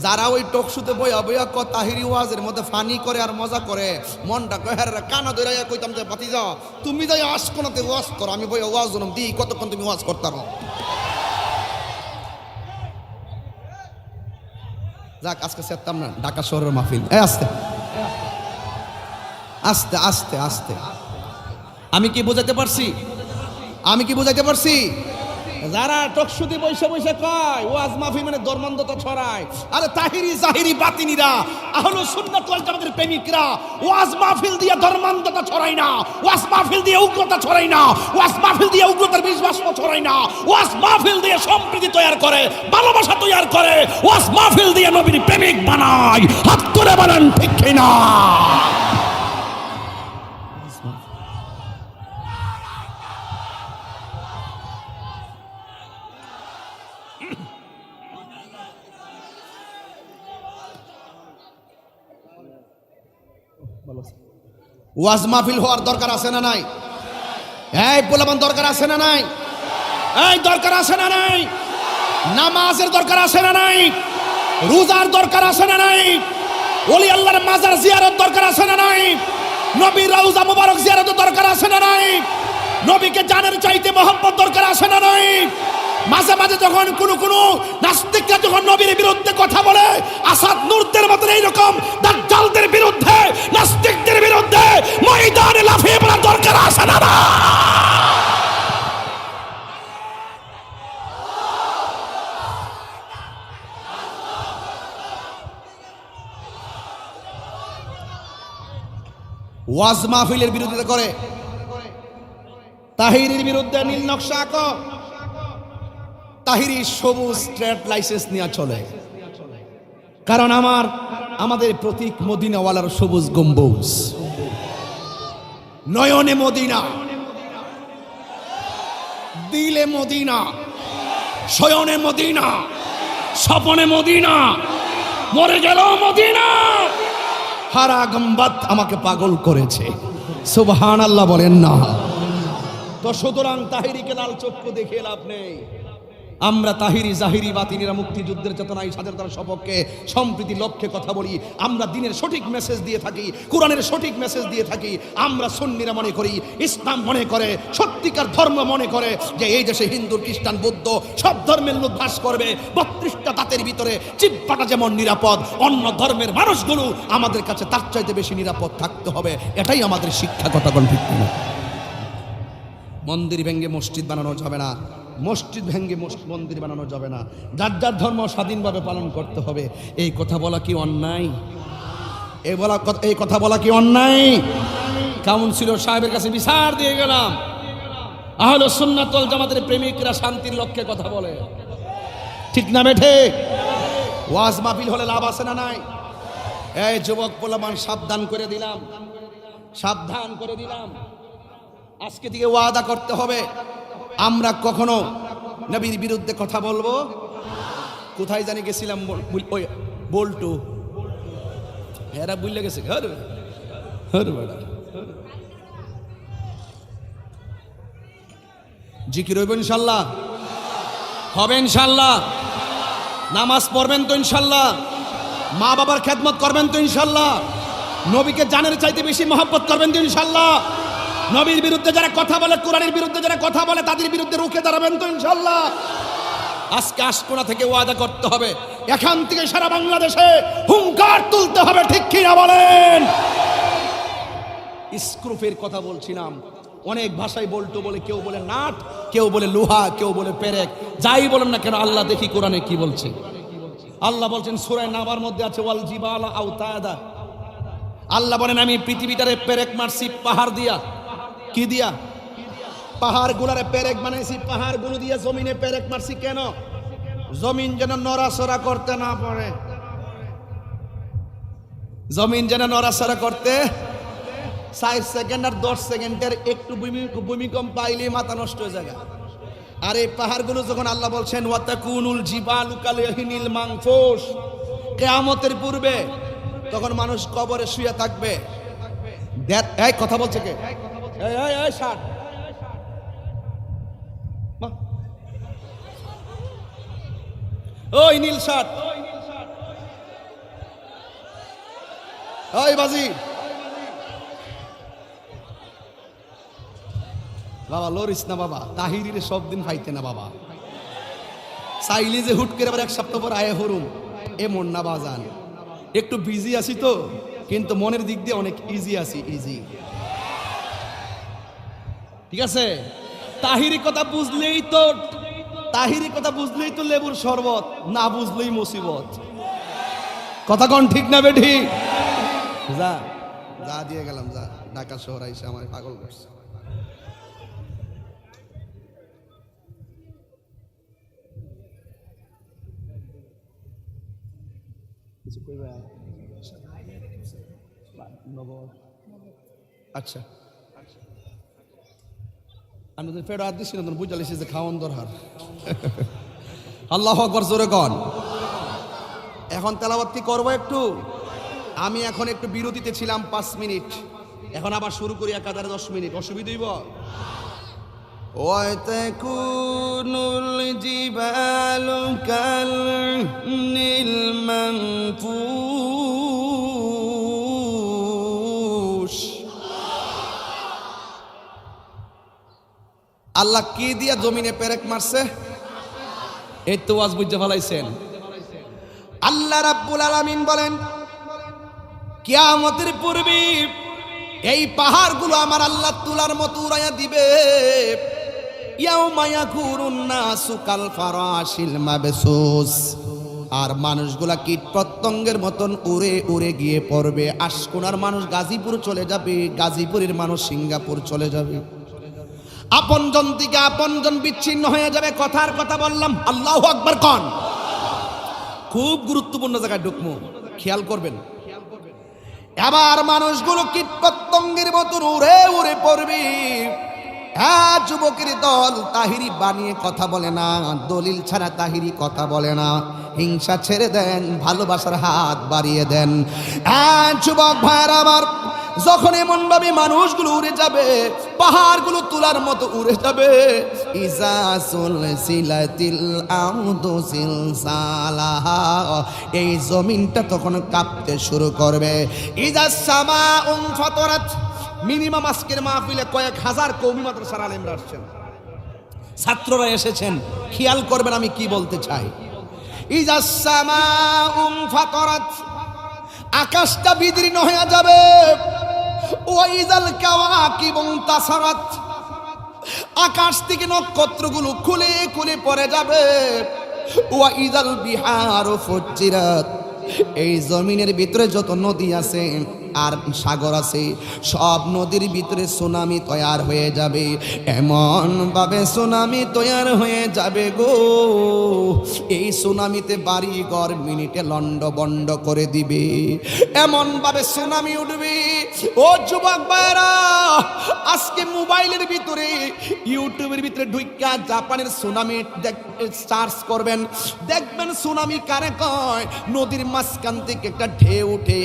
S3: যারা ওই টকশুতে বইয়া বইয়া তাহিরি ওয়াজের মধ্যে ফানি করে আর মজা করে, মনটা কহের কানা ধরে কইতাম যে বাতি যাও তুমি যাই আস কোনাতে ওয়াজ করো, আমি বইয়া ওয়াজ জনম দিই কতক্ষণ তুমি ওয়াজ করতাম। যাক আজকে সেরতাম না, ঢাকা শহরের মাহফিল, আস্তে আস্তে আস্তে আস্তে। আমি কি বোঝাতে পারছি, আমি কি বোঝাতে পারছি? যারা টকশুতে বৈশা বৈশা কয় ওয়াজ মাহফিল মানে ধর্মান্ধতা ছড়ায়, আরে তাহিরি জাহিরি বাতিনিরা আহলুস সুন্নাত ওয়াল জামাতের প্রেমিকরা ওয়াজ মাহফিল দিয়ে ধর্মান্ধতা ছড়ায় না, ওয়াজ মাহফিল দিয়ে উগ্রতা ছড়ায় না, ওয়াজ মাহফিল দিয়ে উগ্রতার বিশ্বাস ছড়ায় না, ওয়াজ মাহফিল দিয়ে সম্প্রীতি তৈরি করে, ভালোবাসা তৈরি করে, ওয়াজ মাহফিল দিয়ে নবীর প্রেমিক বানায়। হাত করে বলেন ঠিক কিনা? ওয়াজ মাহফিল হওয়ার দরকার আছে না নাই? এই পোলাপান দরকার আছে না নাই? এই দরকার আছে না নাই? নামাজের দরকার আছে না নাই? রোজার দরকার আছে না নাই? ওলি আল্লাহর মাজার জিয়ারত দরকার আছে না নাই? নবীর রওজা মুবারক জিয়ারত দরকার আছে না নাই? নবীকে জানার চাইতে মহব্বত দরকার আছে না নাই? মাঝে মাঝে যখন কোনো নাস্তিকরা যখন নবীর বিরুদ্ধে কথা বলে, আসাদ নূরদের মতন এইরকম দাজ্জালদের বিরুদ্ধে, নাস্তিকদের বিরুদ্ধে ময়দানে লাফিয়ে পড়ার দরকার আছে না? ওয়াজ মাহফিলের বিরোধিতা করে, তাহিরির বিরুদ্ধে নীল নকশা আঁকো, তাহিরি সবুজ ট্রেড লাইসেন্স নিয়ে চলে, কারণ আমাদের প্রতীক মদিনাওয়ালার সবুজ গম্বুজ, নয়নে মদিনা, দিলে মদিনা, শয়নে মদিনা, স্বপনে মদিনা, মরে গেল মদিনা। হারা গম্বাত আমাকে পাগল করেছে, সুবহানাল্লাহ বলেন না? তো সুতরাং তাহিরিকে লাল চক্ষু দেখে লাভ নেই। আমরা তাহিরি জাহিরি বাতিনিরা মুক্তিযুদ্ধের চেতনায় স্বাধীনতার সপক্ষে সম্প্রীতি লক্ষ্যে কথা বলি, আমরা দিনের সঠিক মেসেজ দিয়ে থাকি, কোরআনের সঠিক মেসেজ দিয়ে থাকি। আমরা সুন্নিরা মনে করি, ইসলাম মনে করে, সত্যিকার ধর্ম মনে করে যে এই দেশে হিন্দু খ্রিস্টান বৌদ্ধ সব ধর্মের লোক বাস করবে, 32টা দাঁতের ভিতরে চিপ্পাটা যেমন নিরাপদ, অন্য ধর্মের মানুষগুলো আমাদের কাছে তার চাইতে বেশি নিরাপদ থাকতে হবে। এটাই আমাদের শিক্ষা। কথা বল ঠিক না? মন্দির ভেঙে মসজিদ বানানো যাবে না, মসজিদ ভেঙে মন্দির বানানো যাবে না, যার যার ধর্ম স্বাধীনভাবে পালন করতে হবে। এই কথা বলা কি অন্যায়? এই কথা বলা কি অন্যায়? কাউন্সিলর সাহেবের কাছে বিচার দিয়ে গেলাম, আহলে সুন্নাত ওয়াল জামাতের প্রেমিকরা শান্তির লক্ষ্যে কথা বলে, ঠিক না বেঠে? ওয়াজ মাহফিল হলে লাভ আছে না নাই? এই যুবক পোলাপান সাবধান করে দিলাম, সাবধান করে দিলাম, আজকে থেকে ওয়াদা করতে হবে আমরা কখনো নবীর বিরুদ্ধে কথা বলবো। কোথায় জানি গেছিলাম, ওই বল্টু এরা বুঝলে গেছে ঘর জিকির হইব ইনশাল্লাহ, হবে ইনশাল্লাহ, নামাজ পড়বেন তো ইনশাল্লাহ, মা বাবার খেদমত করবেন তো ইনশাল্লাহ, নবীকে জানের চাইতে বেশি মহব্বত করবেন তো ইনশাল্লাহ, নবীর বিরুদ্ধে যারা কথা বলে, কোরআনের বিরুদ্ধে যারা কথা বলে তাদের বিরুদ্ধে রুখে দাঁড়াবেন তো ইনশাল্লাহ। আজকে আশকোনা থেকে ওয়াদা করতে হবে, এখান থেকে সারা বাংলাদেশে হুঙ্কার তুলতে হবে, ঠিক কিনা বলেন? স্ক্রুপের কথা বলছিলাম, অনেক ভাষায় বলতো বলে, কেউ বলে নাট, কেউ বলে লোহা, কেউ বলে পেরেক, যাই বলেন না কেন আল্লাহ দেখি কোরআনে কি বলছে। আল্লাহ বলছেন সূরা নাবার মধ্যে আছে ওয়াল জিবালা আওতাদা, আল্লাহ বলেন আমি পৃথিবীটারে পেরেক মারছি পাহাড় দিয়া। কি দিয়া? পাহাড় গুলারে পেরেক বানাইছি, পাহাড় গুলো দিয়ে জমিনে পেরেক মারছি। কেন? জমিন যেন নড়াচড়া করতে না পারে, জমিন যেন নড়াচড়া করতে 4 সেকেন্ড আর 10 সেকেন্ডের একটু ভূমিকম্প পাইলে মাথা নষ্ট হয়ে যায়। আর এই পাহাড়গুলো যখন আল্লাহ বলছেন ওয়াতাকুনুল জিবালু কালহিনিল মানফুস, কিয়ামতের পূর্বে তখন মানুষ কবরে শুয়ে থাকবে। এই কথা বলছে কে? এই ষাট ওই নীল শার্ট, ওই বাজি বাবা লরিস না বাবা, তাহিরির সব দিন পাইতে না বাবা, চাইলে যে হুট করে আবার 1 সপ্তাহ পর আয়ে হরুম এমন না বাজান। একটু বিজি আছি তো, কিন্তু মনের দিক দিয়ে অনেক ইজি আছি, ইজি, ঠিক আছে? তাহিরি কথা বুঝলেই তো, তাহিরি কথা বুঝলেই তো লেবুর শরবত, না বুঝলেই মুসিবত। কথা কোন ঠিক না বেঠি? যা যা দিয়ে গেলাম, যা ঢাকা শহর আইসা আমার পাগল করছে। আচ্ছা আমি তো ফেরত দিচ্ছি না, বুঝালে যে খাওয়ান দরকার। আল্লাহু আকবার, জোরে কন। এখন তেলাওয়াত কি করবো একটু? আমি এখন একটু বিরতিতে ছিলাম 5 মিনিট, এখন আবার শুরু করি 10 মিনিট, অসুবিধা হইব? ওয়াতাকুনুল জিবালু কালহিনিল মানফুস। আল্লাহ কি দিয়া জমিনে পেরেক মারছে? এই তো ওয়াজ বুঝে ফেলাইছেন। আল্লাহ রাব্বুল আলামিন বলেন কিয়ামতের পূর্বে এই পাহাড়গুলো আমার আল্লাহ তুলার মতো উড়াইয়া দিবে। ইয়াউমা ইয়াকুরুন নাসু কাল ফারাশিল মাবসুস, আর মানুষগুলা কীট পতঙ্গের মতন উড়ে উড়ে গিয়ে পড়বে। আশকোনার মানুষ গাজীপুর চলে যাবে, গাজীপুরের মানুষ সিঙ্গাপুর চলে যাবে, আপনজন থেকে আপনজন বিচ্ছিন্ন হয়ে যাবে। কথার কথা বললাম, আল্লাহু আকবার কন। খুব গুরুত্বপূর্ণ জায়গায় ঢুকমু, খেয়াল করবেন। এবার মানুষগুলো কীট পতঙ্গের মতন উড়ে উড়ে পড়বে। হ্যাঁ, যুবকের দল তাহিরি বানিয়ে কথা বলে না, দলিল ছাড়া তাহিরি কথা বলে না। হিংসা ছেড়ে দেন, ভালোবাসার হাত বাড়িয়ে দেন। হ্যাঁ যুবক ভাইরা আমার, যখন এমন ভাবে মানুষগুলো উড়ে যাবে, পাহাড়গুলো তুলার মতো উড়ে যাবে। ইজা সুলসিলাতিল আরদু সিলসালাহা, এই জমিনটা তখন কাঁপতে শুরু করবে। ইজা সামাউন ফাতারাত, মিনিমাম আজকের মাহফিলে কয়েক হাজার কওমি মাদ্রাসার আলেমরা আসছেন, ছাত্ররা এসেছেন, খেয়াল করবেন আমি কি বলতে চাই। ইজা সামাউন ফাতারাত, আকাশটা বিদীর্ণ হয়ে যাবে। ওয়াইজাল কাওয়াকিবু তাসারাত, আকাশ থেকে নক্ষত্রগুলো খুলে খুলে পড়ে যাবে। ওয়া ইদাল বিহারু ফুজ্জিরাত, এই জমিনের ভিতরে যত নদী আছে আর সাগর আছে সব নদীর ভিতরে সুনামি তৈয়ার হয়ে যাবে। এমন ভাবে সুনামি তৈয়ার হয়ে যাবে গো, এই সুনামিতে বাড়ি ঘর মিনিটে লন্ড বন্ড করে দিবে। এমন ভাবে সুনামি উঠবে। ও যুবক ভাইরা, আজকে মোবাইলের ভিতরে ইউটিউবের ভিতরে ঢুইকা জাপানের সুনামি সার্চ করবেন, দেখবেন সুনামি কারে কয়। নদীর মাঝখান থেকে একটা ঢেউ উঠে,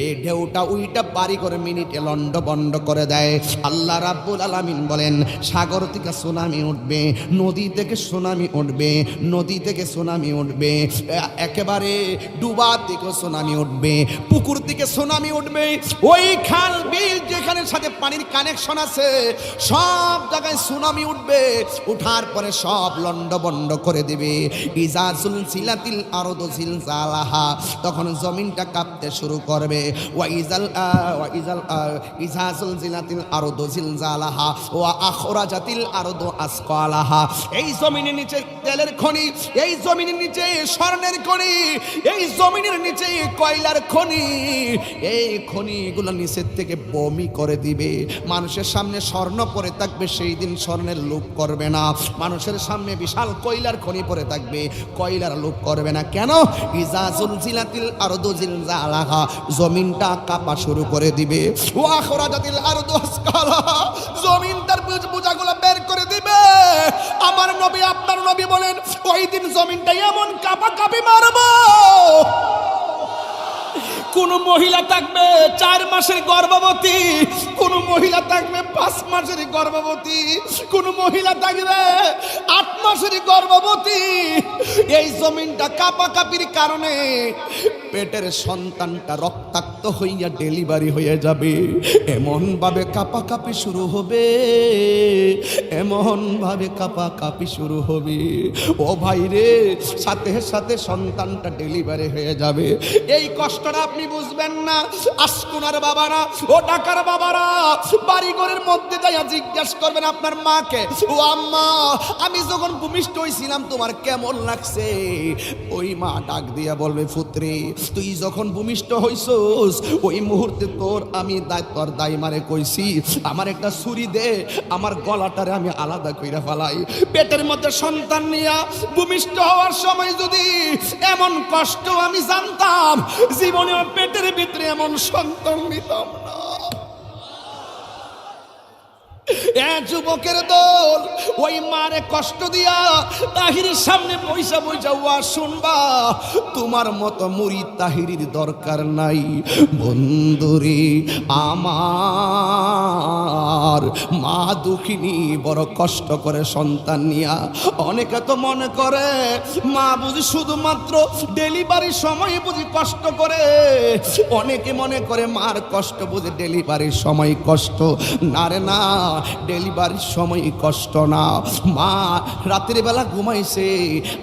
S3: এই ঢেউটা উইটা বাড়ি করে মিনিটে লন্ড বন্ড করে দেয়। আল্লাহ রাব্বুল আলামিন বলেন, সাগর থেকে সুনামি উঠবে, নদী থেকে সুনামি উঠবে, নদী থেকে সুনামি উঠবে, একেবারে ডুবা থেকে সুনামি উঠবে, পুকুর থেকে সুনামি উঠবে। ওই খাল বিল যেখানে সাথে পানির কানেকশন আছে সব জায়গায় সুনামি উঠবে। উঠার পরে সব লন্ড বন্ড করে দিবে। ইজা সুলসিলাতিল আরদু জিলজালাহা, তখন জমিনটা কাঁপতে শুরু করবে। ইজা সুলসিলাতিল আরদু জিলজালাহা ওয়া আখরাজাতিল আরদু আসকালাহা, এই জমিনের নিচে তেলের খনি, এই জমিনের নিচে স্বর্ণের খনি, এই জমিনের নিচে কয়লার খনি, এই খনিগুলো নিচের থেকে বমি করে দিবে। মানুষের সামনে স্বর্ণ পড়ে থাকবে, সেই দিন স্বর্ণের লোভ করবে না। মানুষের সামনে বিশাল কয়লার খনি পড়ে থাকবে, কয়লার লোভ করবে না। কেন? ইজা জুলজিলাতিল আরদু জিলজালাহা, জমিনটা কাঁপা শুরু করে দিবে। ওয়া আখরাজাতিল আরদু আসকালাহা, জমিন তার বোঝাগুলো বের করে দিবে। আমার নবী আপনার নবী বলেন, ওই দিন জমিনটা এমন কাঁপা কাঁপি মারবো, কোন মহিলা থাকবে 4 মাসের গর্ভবতী, কোন মহিলা থাকবে 5 মাসের গর্ভবতী, কোন মহিলা থাকবে 8 মাসের গর্ভবতী। এই জমিনটা কাঁপাকাপির কারণে পেটের সন্তানটা রক্তাক্ত হইয়া ডেলিভারি হয়ে যাবে। এমন ভাবে কাঁপাকাপি শুরু হবে, এমন ভাবে কাঁপাকাপি শুরু হবে। ও ভাই রে, সাথে সাথে সন্তানটা ডেলিভারি হয়ে যাবে। এই কষ্টটা আপনি বুঝবেন না। আশকুনার বাবারা, ও ঢাকার বাবারা, বাড়ি ঘরের মধ্যে যাইয়া জিজ্ঞাসা করবেন আপনার মাকে, ও আম্মা আমি যখন ভূমিষ্ঠ হয়েছিলাম তোমার কেমন লাগছে? ওই মা ডাক দিয়া বলবে, পুত্রে তুই যখন ভূমিষ্ঠ হইছস ওই মুহূর্তে আমি তোর দাইমারে কইছি আমার একটা ছুরি দে, আমার গলাটারে আমি আলাদা কইরা ফেলাই। পেটের মধ্যে সন্তান নিয়া ভূমিষ্ঠ হওয়ার সময় যদি এমন কষ্ট আমি জানতাম, জীবনে পেটের ভিতরে এমন সন্তান নিতাম না। যুবকের দল ওই মারে কষ্ট দিয়া তাহিরের সামনে বইসা বইসা ওয়াজ শুনবা। তোমার মতো মুরিদ তাহিরির দরকার নাই। বন্ধুরে আমার মা দুঃখিনী, বড় কষ্ট করে সন্তান নিয়া। অনেকে তো মনে করে মা বুঝি শুধুমাত্র ডেলিভারির সময় বুঝি কষ্ট করে, অনেকে মনে করে মার কষ্ট বুঝি ডেলিভারির সময় কষ্ট। না রে না, ডেলিভারির সময় কষ্ট না। মা রাতের বেলা ঘুমাইছে,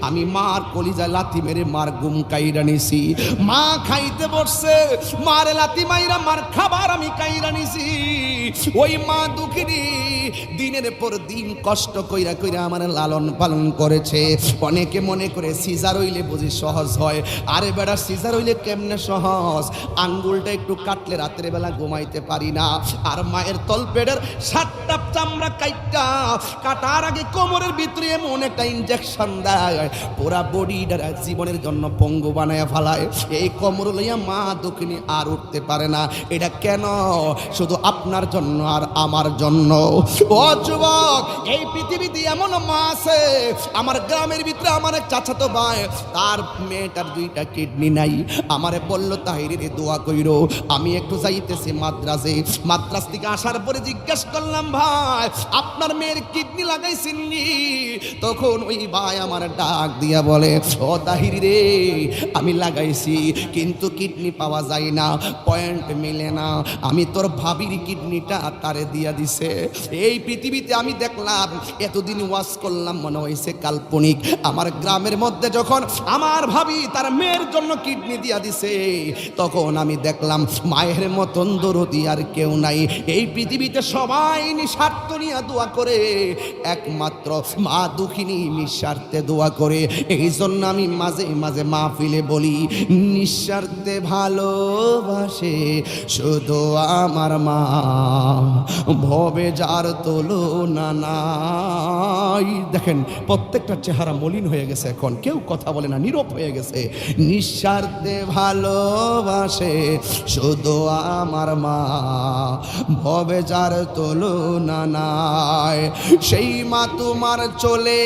S3: আমি মার কলিজা লাথি মেরে মার ঘুম কাইরা নিছি। মা খাইতে বসছে, মারে লাথি মাইরা মার খাবার আমি কাইরা নিছি। ওই মা দুঃখিনী দিনের পর দিন কষ্ট কইরা কইরা আমার লালন পালন করেছে। অনেকে মনে করে সিজার হইলে বুঝি সহজ হয়। আরে বেড়া, সিজার হইলে কেমনে সহজ? আঙ্গুলটা একটু কাটলে রাতের বেলা ঘুমাইতে পারি না। আর মায়ের তলপেটের 7টা চামড়া কাটার আগে কোমরের ভিতরে এমন একটা ইনজেকশন দেয়, পুরা বডিটা জীবনের জন্য পঙ্গু বানায় ফেলায়। এই কোমর লইয়া মা দুঃখিনী আর উঠতে পারে না। এটা কেন? শুধু আপনার জন্য আর আমার জন্য। ও যুবক, এই পৃথিবীতে এমন মা আছে, আমার গ্রামের ভিতরে আমার এক চাচাতো ভাই, তার মেয়েটার 2টা কিডনি নাই। আমারে বললো তাহিরে দোয়া কইরো। আমি একটু যাইতেছি মাদ্রাসে। মাদ্রাস থেকে আসার পরে জিজ্ঞাসা করলাম, ভাই আপনার মেয়ের কিডনি লাগা লাগাইছিনি। তখন ওই ভাই আমার ডাক দিয়া বলে, ও তাহিরি রে, আমি লাগাইছি কিন্তু কিডনি পাওয়া যায় না, পয়েন্ট মিলে না। আমি তোর ভাবির কিডনিটা তারে দিয়া দিছে। এই পৃথিবীতে আমি দেখলাম, এতদিন ওয়াজ করলাম মনে হয়েছে কাল্পনিক। আমার গ্রামের মধ্যে যখন আমার ভাবি তার মেয়ের জন্য কিডনি দিয়া দিছে, তখন আমি দেখলাম মায়ের মতন দরদি আর কেউ নাই এই পৃথিবীতে। সবাই নিঃস্বার্থ নিয়ে দোয়া করে, একমাত্র মা দুঃখিনী নিঃস্বার্থে দোয়া করে। এই জন্য আমি মাঝে মাঝে মাহফিলে বলি, নিঃস্বার্থে ভালোবাসে শুধু আমার মা, ভবে যার তুলনা নাই। দেখেন প্রত্যেকটা চেহারা মলিন হয়ে গেছে, এখন কেউ কথা বলে না, নীরব হয়ে গেছে। নিঃস্বার্থে ভালোবাসে শুধু আমার মা, ভবে যার তুলনা নাই। সেই মা তোমার চলে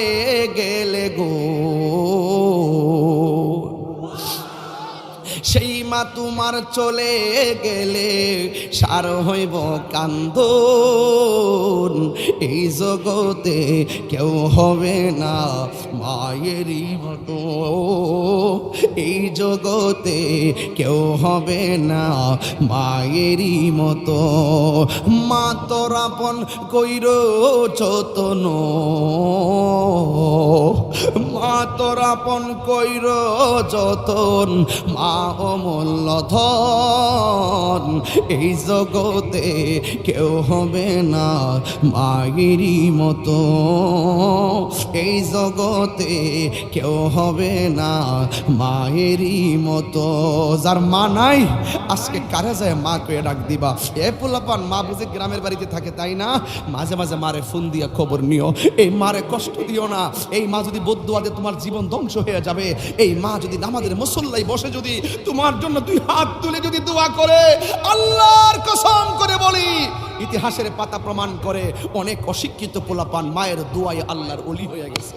S3: গেলে গো, সেই মা তোমার চলে গেলে সার হইব কান্দন। এই জগতে কেউ হবে না মায়েরই মতো, এই জগতে কেউ হবে না মায়েরই মতো। মা তোর আপন কইর যতন, মা তোর আপন কইর যতন, মা অমূল্য ধন। এই জগতে কেউ হবে না মায়েরই মতো, এই জগতে কেউ হবে না মায়েরই মতো। যার মা নাই আজকে কারে যায় মা কয়ে ডাক দিবা? এ পোলাপান, মা বুঝে গ্রামের বাড়িতে থাকে তাই না? মাঝে মাঝে মারে ফোন দিয়া খবর নিও, এই মারে কষ্ট দিও না। এই মা যদি বদদুয়া দেয় তোমার জীবন ধ্বংস হয়ে যাবে। এই মা যদি নামাজের মুসল্লায় বসে যদি তোমার জন্য দুই হাত তুলে যদি দোয়া করে, আল্লাহর কসম করে বলি, ইতিহাসের পাতা প্রমাণ করে অনেক অশিক্ষিত পোলাপান মায়ের দোয়ায় আল্লাহর ওলি হয়ে গেছে।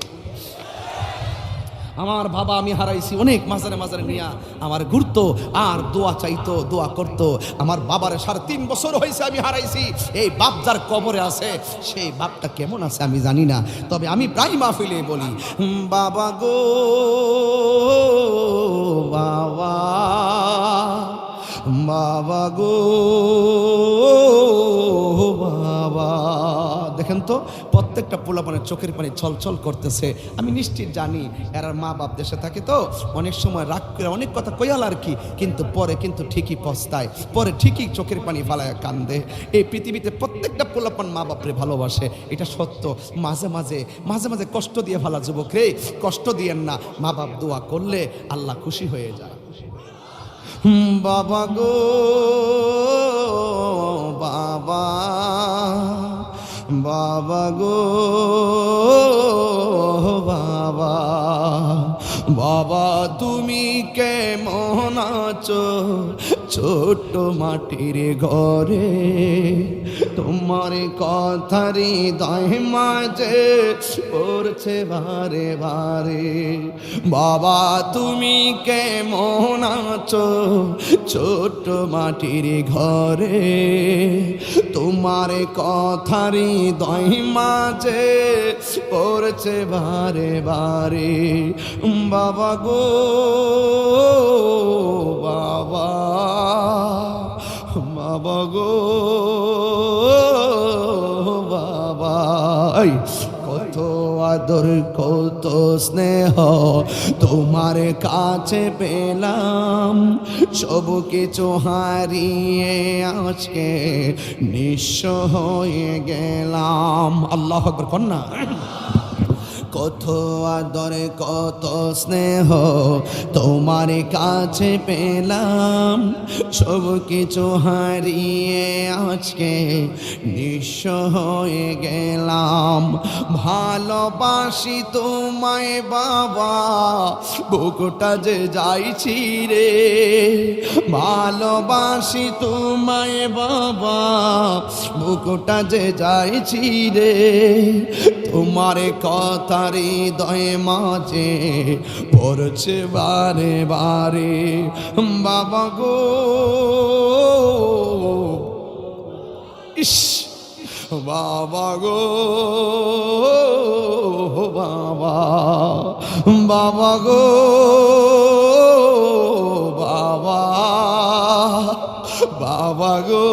S3: আমার বাবা আমি হারাইছি অনেক, মাজারে মাজারে নিয়া আমার ঘুরতো আর দোয়া চাইতো, দোয়া করতো। আমার বাবার 3.5 বছর হয়েছে আমি হারাইছি। এই বাপ যার কবরে আছে, সেই বাপটা কেমন আছে আমি জানি না, তবে আমি প্রায় মাহফিলে বলি, বাবা গো বাবা, বাবা গো বাবা। দেখেন তো প্রত্যেকটা পোলাপানের চোখের পানি ছলছল করতেছে। আমি নিশ্চিত জানি এরা মা বাপ দেশে থাকে তো অনেক সময় রাগ করে অনেক কথা কয়াল আর কি, কিন্তু পরে কিন্তু ঠিকই পস্তায়, পরে ঠিকই চোখের পানি ফালায় কান্দে। এই পৃথিবীতে প্রত্যেকটা পোলাপান মা বাপরে ভালোবাসে, এটা সত্য। মাঝে মাঝে মাঝে মাঝে কষ্ট দিয়ে ফালা যুবক রে, কষ্ট দিয়েন না। মা বাপ দোয়া করলে আল্লাহ খুশি হয়ে যায়। বাবা গো বাবা, বাবা গো বাবা, বাবা তুমি কেমন আছো ছোট্ট মাটির ঘরে? তোমার কথারই হৃদয় মাঝে পড়ছে বারে বারে। বাবা তুমি কেমন আছো ছোট্ট মাটির ঘরে? তোমার কথারই হৃদয় মাঝে পড়ছে বারে বারে। বাবা গো বাবা, বাবা গো বাবা। কত আদর কত স্নেহ তোমার কাছে পেলাম, সব কিছু হারিয়ে আজকে নিঃস্ব হয়ে গেলাম। আল্লাহু আকবার কন্যা। কত আদর কত স্নেহ তোমার কাছে পেলাম, সব কিছু হারিয়ে আজকে নিঃস্ব হয়ে গেলাম। ভালোবাসি তোমায় বাবা, বুকটা যে যাইছি রে। ভালোবাসি তোমায় বাবা, বুকটা যে যাইছি রে। তোমার কথার হৃদয় মাঝে পড়ছে বারে বারে। বাবা গো ইস, বাবা গো বাবা গো বাবা, বাবা গো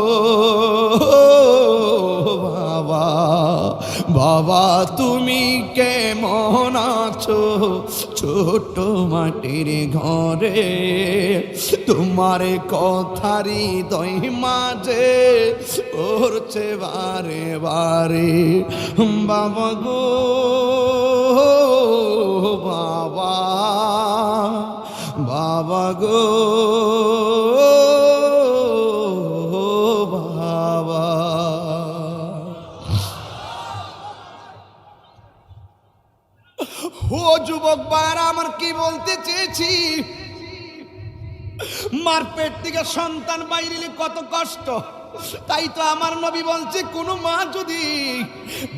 S3: বাবা, বাবা তুমি কেমন আছো ছোট মাটির ঘরে, তোমার কথারি দই মাঝে করছে বারে বারে, বাবা গো বাবা, বাবা গো বাবা। ও যুবক ভাইরা আমার কি বলতে চেয়েছি, মার পেট থেকে সন্তান বাইরে কত কষ্ট, তাই তো আমার নবী বলছে কোন মা যদি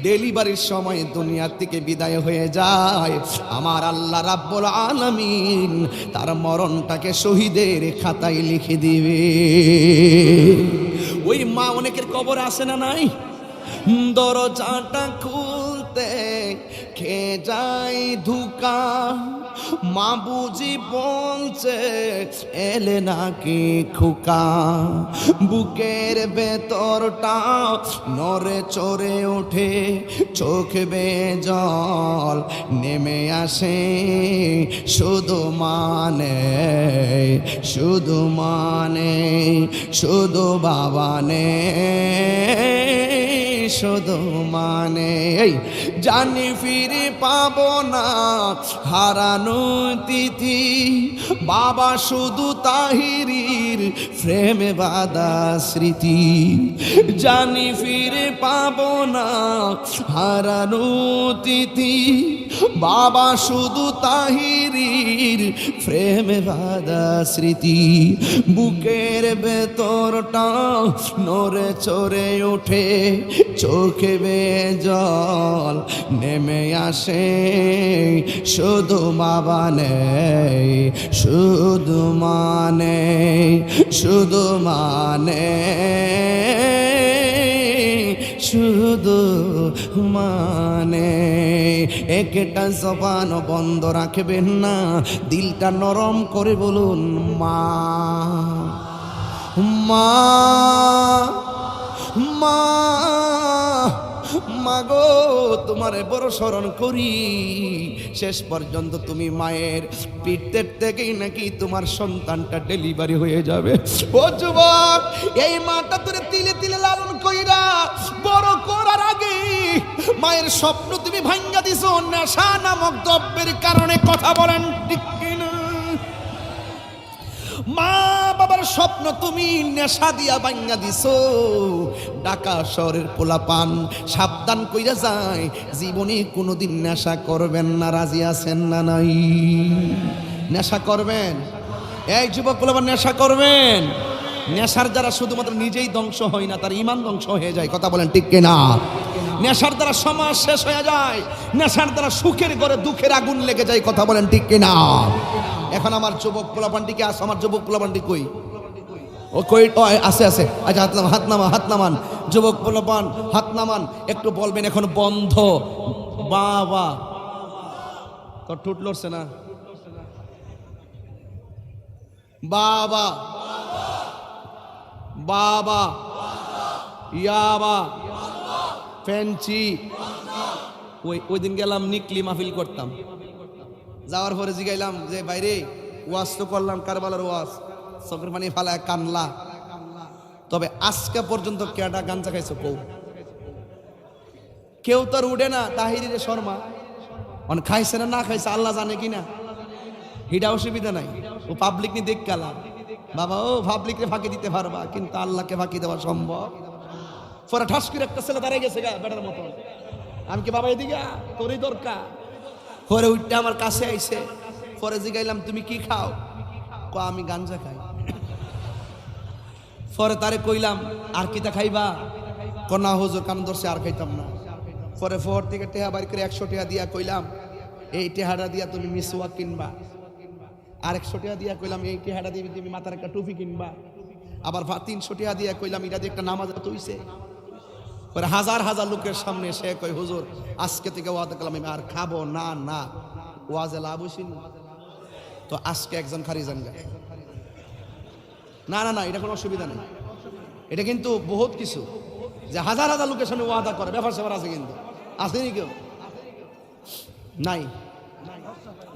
S3: ডেলিভারির সময় দুনিয়া থেকে বিদায় হয়ে যায়, আমার আল্লাহ রাব্বুল আলামিন তার মরণটাকে শহীদের খাতায় লিখে দিবে। ওই মা অনেকের কবর আছে না নাই, দরজাটা খুলতে খেয়ে যাই ধুকা, মা বুঝি বলছে এলে নাকি খোকা, বুকের ভেতরটা নড়ে চড়ে ওঠে, চোখ বেয়ে জল নেমে আসে, শুধু মানে শুধু মানে শুধু বাবা নে, শুধু মানে জানি ফিরে পাবো না হারানো তিথি, বাবা শুধু তাহিরির প্রেমে বাঁধা স্মৃতি, জানি ফিরে পাবো না হারানো তিথি, বাবা শুধু তাহিরির প্রেমে বাঁধা স্মৃতি, বুকের ভেতরটা নড়ে চড়ে ওঠে, চোখে বেয়ে জল নেমে আসে, শুধু বাবা নেই শুধু মানে শুধু মানে শুধু মানে, একটা জবান বন্ধ রাখবেন না, দিলটা নরম করে বলুন মা মা মা, মাগো তোমারে বড় স্মরণ করি, শেষ পর্যন্ত তুমি মায়ের পিঠের থেকেই নাকি তোমার সন্তানটা ডেলিভারি হয়ে যাবে। ও যুবক, এই মাটা তোরে তিলে তিলে লালন কইরা বড় করার আগে মায়ের স্বপ্ন তুমি ভাঙ্গা দিছো নেশা নামক দ্রব্যের কারণে, কথা বলেন ঠিক কিনা? মা বাবার স্বপ্ন তুমি নেশা দিয়া ভাঙ্গা দিছো। ঢাকা শহরের পোলাপান সাবধান কইরা যায়, জীবনে কোনোদিন নেশা করবেন না, রাজি আছেন না নাই? নেশা করবেন? এই যুবক পোলাপান নেশা করবেন? নেশার দ্বারা শুধুমাত্র নিজেই ধ্বংস হয় না, তার ঈমান ধ্বংস হয়ে যায়, কথা বলেন ঠিক কিনা? নেশার দ্বারা সমাজ শেষ হয়ে যায়, নেশার দ্বারা সুখের ঘরে দুঃখের আগুন লেগে যায়, কথা বলেন ঠিক কিনা? এখন আমার যুবক পোলাপানটিকে আস, আমার যুবক পোলাপানটি কই? ও কই? আছে আছে, আচ্ছা হাত নামান, হাত নামান, হাত নামান, যুবক পোলাপান হাত নামান, একটু বলবেন এখন বন্ধ। বাবা তোর ঠুট লড়ছে না? বাবা বাবা ইয়াবা ফ্যান্সি। ওই দিন গেলাম নিকলি মাহফিল করতাম, যাওয়ার পরে জিগাইলাম যে বাইরে ওয়াজ তো করলাম, কারবালার ওয়াজ, চোখের পানি ফালায় কানলা, তবে আজকে পর্যন্ত কেডা গাঞ্জা খাইছো কৌ? কেউ তো আর উঠে না। তাহিরিরে শর্মা অনেক খাইছে না, না খাইছে আল্লাহ জানে কিনা, হিডা অসুবিধা নাই, ও পাবলিক নি দেখ কালা বাবা, ও পাবলিকরে ফাঁকি দিতে পারবা, কিন্তু আল্লাহকে ফাঁকি দেওয়া সম্ভব? পরে ঠাস করে একটা ছেলে দাঁড়িয়ে গেছে গা বেটার মতো, আমি কি বাবা এদিকে তোরই দরকার? পরে উঠতে আমার কাছে আইছে, পরে জিগাইলাম তুমি কি খাও? ক আমি গাঞ্জা খাই। পরে তারে কইলাম আর কিতা খাইবা? ক না হুজুর, কান ধরছে আর খাইতাম না। পরে ফোর থেকে টেহা বাড়ি করে 100 টাকা দিয়া কইলাম এই টেহাটা দিয়া তুমি মিসওয়াক কিনবা, আর 100 টাকা দিয়া কইলাম এই টেহাটা দিয়ে তুমি মাথার একটা টুপি কিনবা, আবার 300 টাকা দিয়া কইলাম এটা দিয়ে একটা নামাজ হইছে। পরে হাজার হাজার লোকের সামনে সে কই হুজুর আজকে থেকে ওয়াদা করলাম আমি আর খাবো না। না ওয়াজে লাভ হইছিল তো আজকে একজন খারি যান গা। না না না, এটা কোনো অসুবিধা নেই। এটা কিন্তু বহুত কিছু যে হাজার হাজার লোকের সামনে ওয়াদা করে, ব্যাপার স্যাপার আছে, কিন্তু আসেনি কেউ নাই।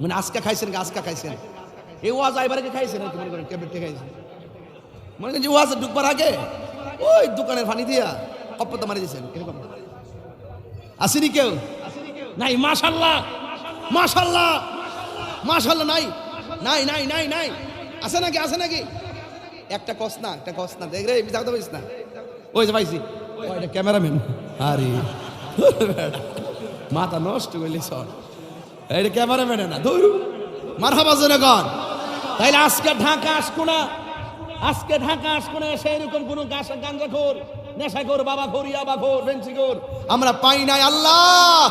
S3: মানে আজকে খাইছেন, আজকে খাইছেন, এই ওয়াজ আইবারে খাইছেন, মনে করেন ক্যাবেটে খাইছেন, মনে করেন যে ওয়াজ ঢুকবার আগে ওই দোকানের পানি দিয়া অপতা মারি দিয়েছেন, এরকম আসেনি কেউ? নাই। মাশাল্লাহ মাশাল্লাহ মাশাল্লাহ, নাই নাই নাই নাই নাই, আছে নাকি? আছে নাকি? একটা কস না, একটা কস না, দেখ রে মিথ্যা বলিস না। ওই যে পাইছি, ওইটা ক্যামেরাম্যান। আরে মাথা নষ্ট করলি সর, এটা ক্যামেরাম্যান না, ধুর মারহাবা জনগণ। তাইলে আজকে ঢাকা আসবো না, আজকে ঢাকা আসবো না সেই রকম কোন গাঁজাখোর, নেশাখোর, বাবাখোর, ইয়াবাখোর, বেঞ্চিখোর আমরা পাই নাই। আল্লাহ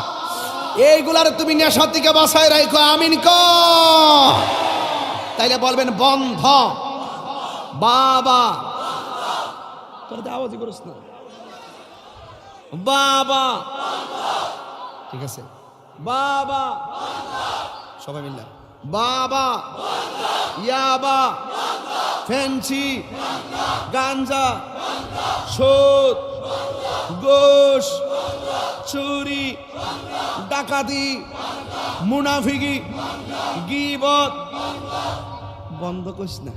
S3: এইগুলার তুমি নেশা থেকে বাঁচায় রাখো, আমিন কর। তাইলে বলবেন বন্ধ। বাবা তোর আওয়াজই করিস না, বাবা ঠিক আছে, বাবা সবাই মিললাম, বাবা ইয়াবা, ফেন্সি, গাঞ্জা, সুদ, ঘুষ, চুরি, ডাকাতি, মুনাফিকি, গীবত বন্ধ করিস না।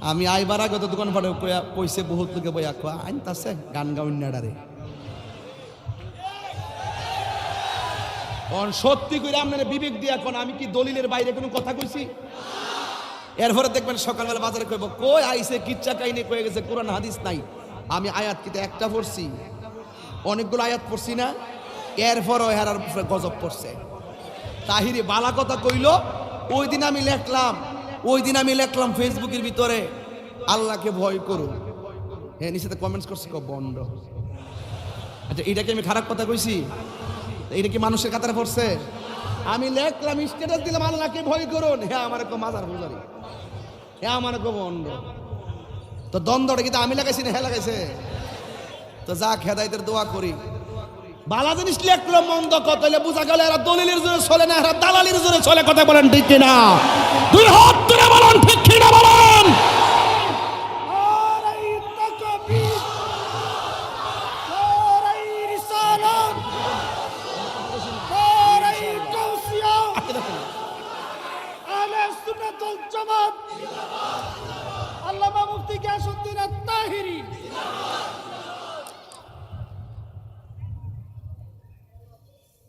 S3: আমি আইবার আগে তো দোকান পাড়ে কইছে বহুত লোকে বই আঁকা আনতাছে গান গাউন্যাডারে। সত্যি করে আপনার বিবেক দিয়া কোন আমি কি দলিলের বাইরে কোনো কথা কইছি? এরপরে দেখবেন সকালবেলা বাজারে কইব কই আইছে কিচ্ছা কাহিনী কয়ে গেছে, কোরআন হাদিস নাই। আমি আয়াত কিতে একটা পড়ছি, অনেকগুলো আয়াত পড়ছি না, এরপরও হেরার গজব পড়ছে। তাহিরি বালা কথা কইল, ওই দিন আমি লিখলাম ফেসবুকের ভিতরে আল্লাহকে ভয় করো, হ্যাঁ নিচেতে কমেন্টস করছে বন্ড। আচ্ছা এটাকে আমি খারাপ কথা কইছি? এটা কি মানুষের কাতারে পড়ছে? আমি লিখলাম, স্ট্যাটাস দিলাম আল্লাহকে ভয় করুন, হ্যাঁ আমার কো মাজার পূজারি, হ্যাঁ আমার কো বন্ড। তো দ্বন্দ্বটা কিন্তু আমি লাগাইছি না, হ্যাঁ লাগাইছে? তো যাক হেদায়েতের দোয়া করি। বালা জিনিস লিখলো মন্দ কত হইলে বোঝা গেল এরা দলিলের জোরে চলে না, এরা দালালির জোরে চলে। কথা বলেন ঠিক কিনা? দুই হাত তুলে বলেন ঠিক কিনা বলেন।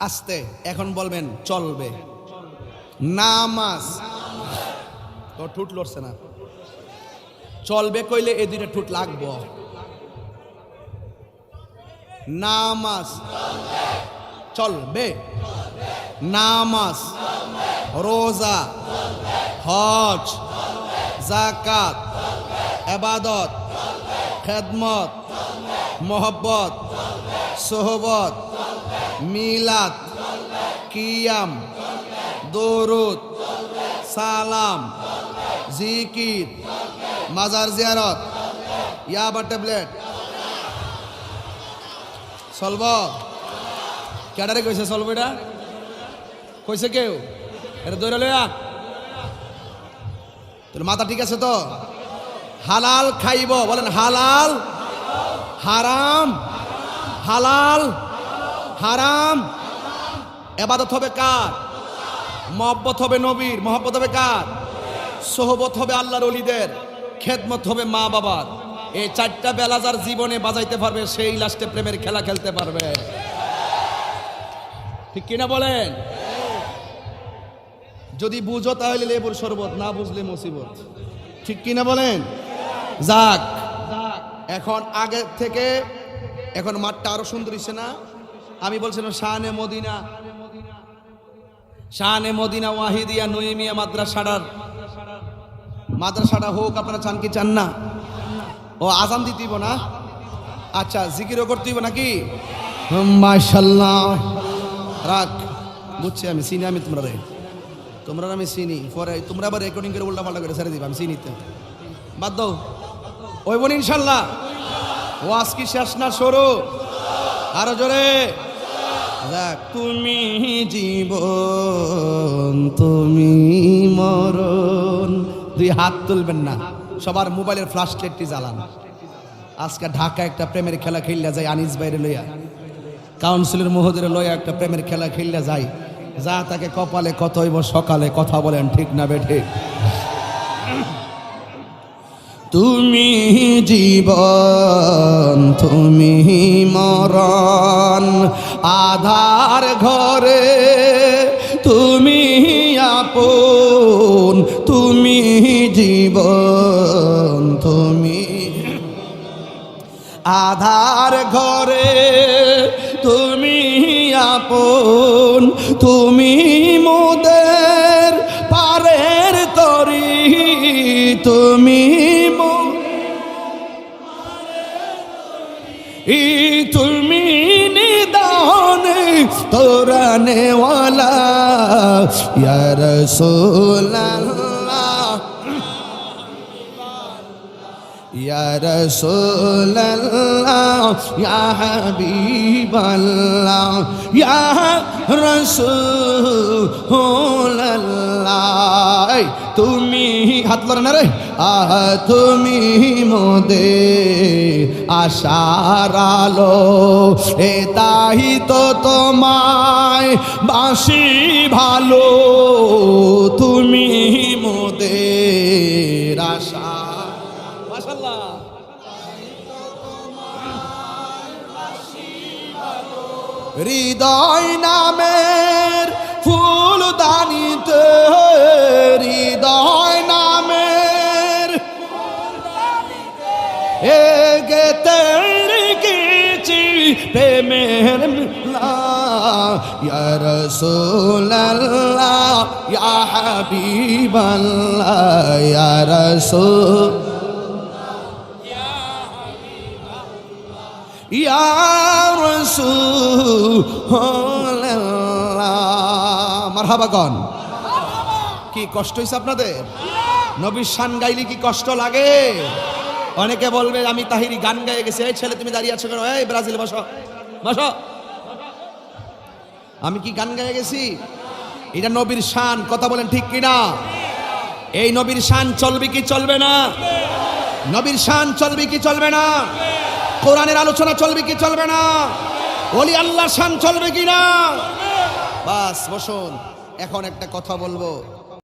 S3: আস্তে এখন বলবেন চলবে। নামাজ তো ঠুট লড়ছে না, চলবে কইলে এই দুইটা ঠুট লাগবো। নামাজ চলবে, নামাজ, রোজা, হজ, যাকাত, ইবাদত, খেদমত, মোহব্বত, সোহবত, মিলাদ, কিয়াম, দরুদ, সালাম, জিকির, মাজার জিয়ারত, ইয়াবা ট্যাবলেট চলব। কেডারে কইছে চলব? এটা কইছে কেউ? এটা দৌড়ে লইয়া তোর মাথা ঠিক আছে তো? হালাল খাইব, বলেন হালাল হারাম, হালাল হারাম। ইবাদত হবে কার? মহব্বত হবে নবীর, মহব্বত হবে কার? সোহবত হবে আল্লাহর ওলিদের, খেদমত হবে মা বাবার। এই চারটা বেলা যার জীবনে বাজাইতে পারবে সেই লাস্টে প্রেমের খেলা খেলতে পারবে। ঠিক কিনা বলেন? যদি বুঝো তাহলে লেবুর শরবত, না বুঝলে মুসিবত। ঠিক কিনা বলেন? যাক এখন আগে থেকে এখন মাঠটা আরো সুন্দর হচ্ছে না? আমি বলছিলাম শানে মদিনা, শানে মদিনা ওয়াহিদিয়া নঈমিয়া মাদ্রাসাটা হোক, আপনারা চান কি চান না? ও আজান দিতেইব না? আচ্ছা জিকিরও করতেইব নাকি? মাশাআল্লাহ রাখ, বুঝছি আমি, চিনি আমি তোমরা আমি চিনি। পরে তোমরা আবার রেকর্ডিং করে উল্টা পাল্টা করে ছেড়ে দিবা, আমি চিনিতে বাদ দাও। ওই বোন ইনশাল্লাহ ওয়াজ কি শেষ না শুরু? আরো জোরে দেখ তুমি জীবন তুমি মরণ, দুই হাত তুলবেন না, সবার মোবাইলের ফ্ল্যাশ লাইটটি জ্বালান। আজকে ঢাকা একটা প্রেমের খেলা খেললে যায়, আনিস বাইরে লইয়া কাউন্সিলর মহোদয়ের লইয়া একটা প্রেমের খেলা খেললে যায়, যা তাকে কপালে কত হইব সকালে, কথা বলেন ঠিক না বেঠিক? তুমি জীবন তুমি মরণ, আধার ঘরে তুমি আপন, তুমি জীবন তুমি আধার ঘরে তুমি আপন, তুমি মোদের পারের তরি, তুমি তুমি নিদানে তোরানেওয়ালা ইয়া রাসূলুল্লাহ, ইয়া রাসূলুল্লাহ, ইয়া হাবিবাল্লাহ, ইয়া রাসূলুল্লাহ। তুমি হাত লড়ে না রে, তুমি মোদের আশার আলো, এ তাই তো তোমায় বাসি ভালো, তুমি মোদের আশা। মাশাআল্লাহ, হৃদয় নামের ফুল দানিতে, হৃদয় নামের গেতে রেখেছি প্রেমের মেলা, ইয়া রাসূলুল্লাহ, ইয়া হাবিবাল্লাহ, ইয়া রাসূল, ইয়া রাসূলুল্লাহ। মারহাবা গন। কি কষ্ট হইছে আপনাদের? নবীর শান গাইলে কি কষ্ট লাগে? অনেকে বলবে আমি তাহিরি গান গায়ে গেছি। এই ছেলে তুমি দাঁড়িয়ে আছো কেন? এই ব্রাজিল বসো বসো, আমি কি গান গায়ে গেছি? এটা নবীর শান, কথা বলেন ঠিক কিনা? এই নবীর শান চলবে কি চলবে না? নবীর শান চলবে কি চলবে না? কোরআনের আলোচনা চলবে কি চলবে না? ওলি আল্লাহর শান চলবে কি না? বাস বসুন, এখন একটা কথা বলবো।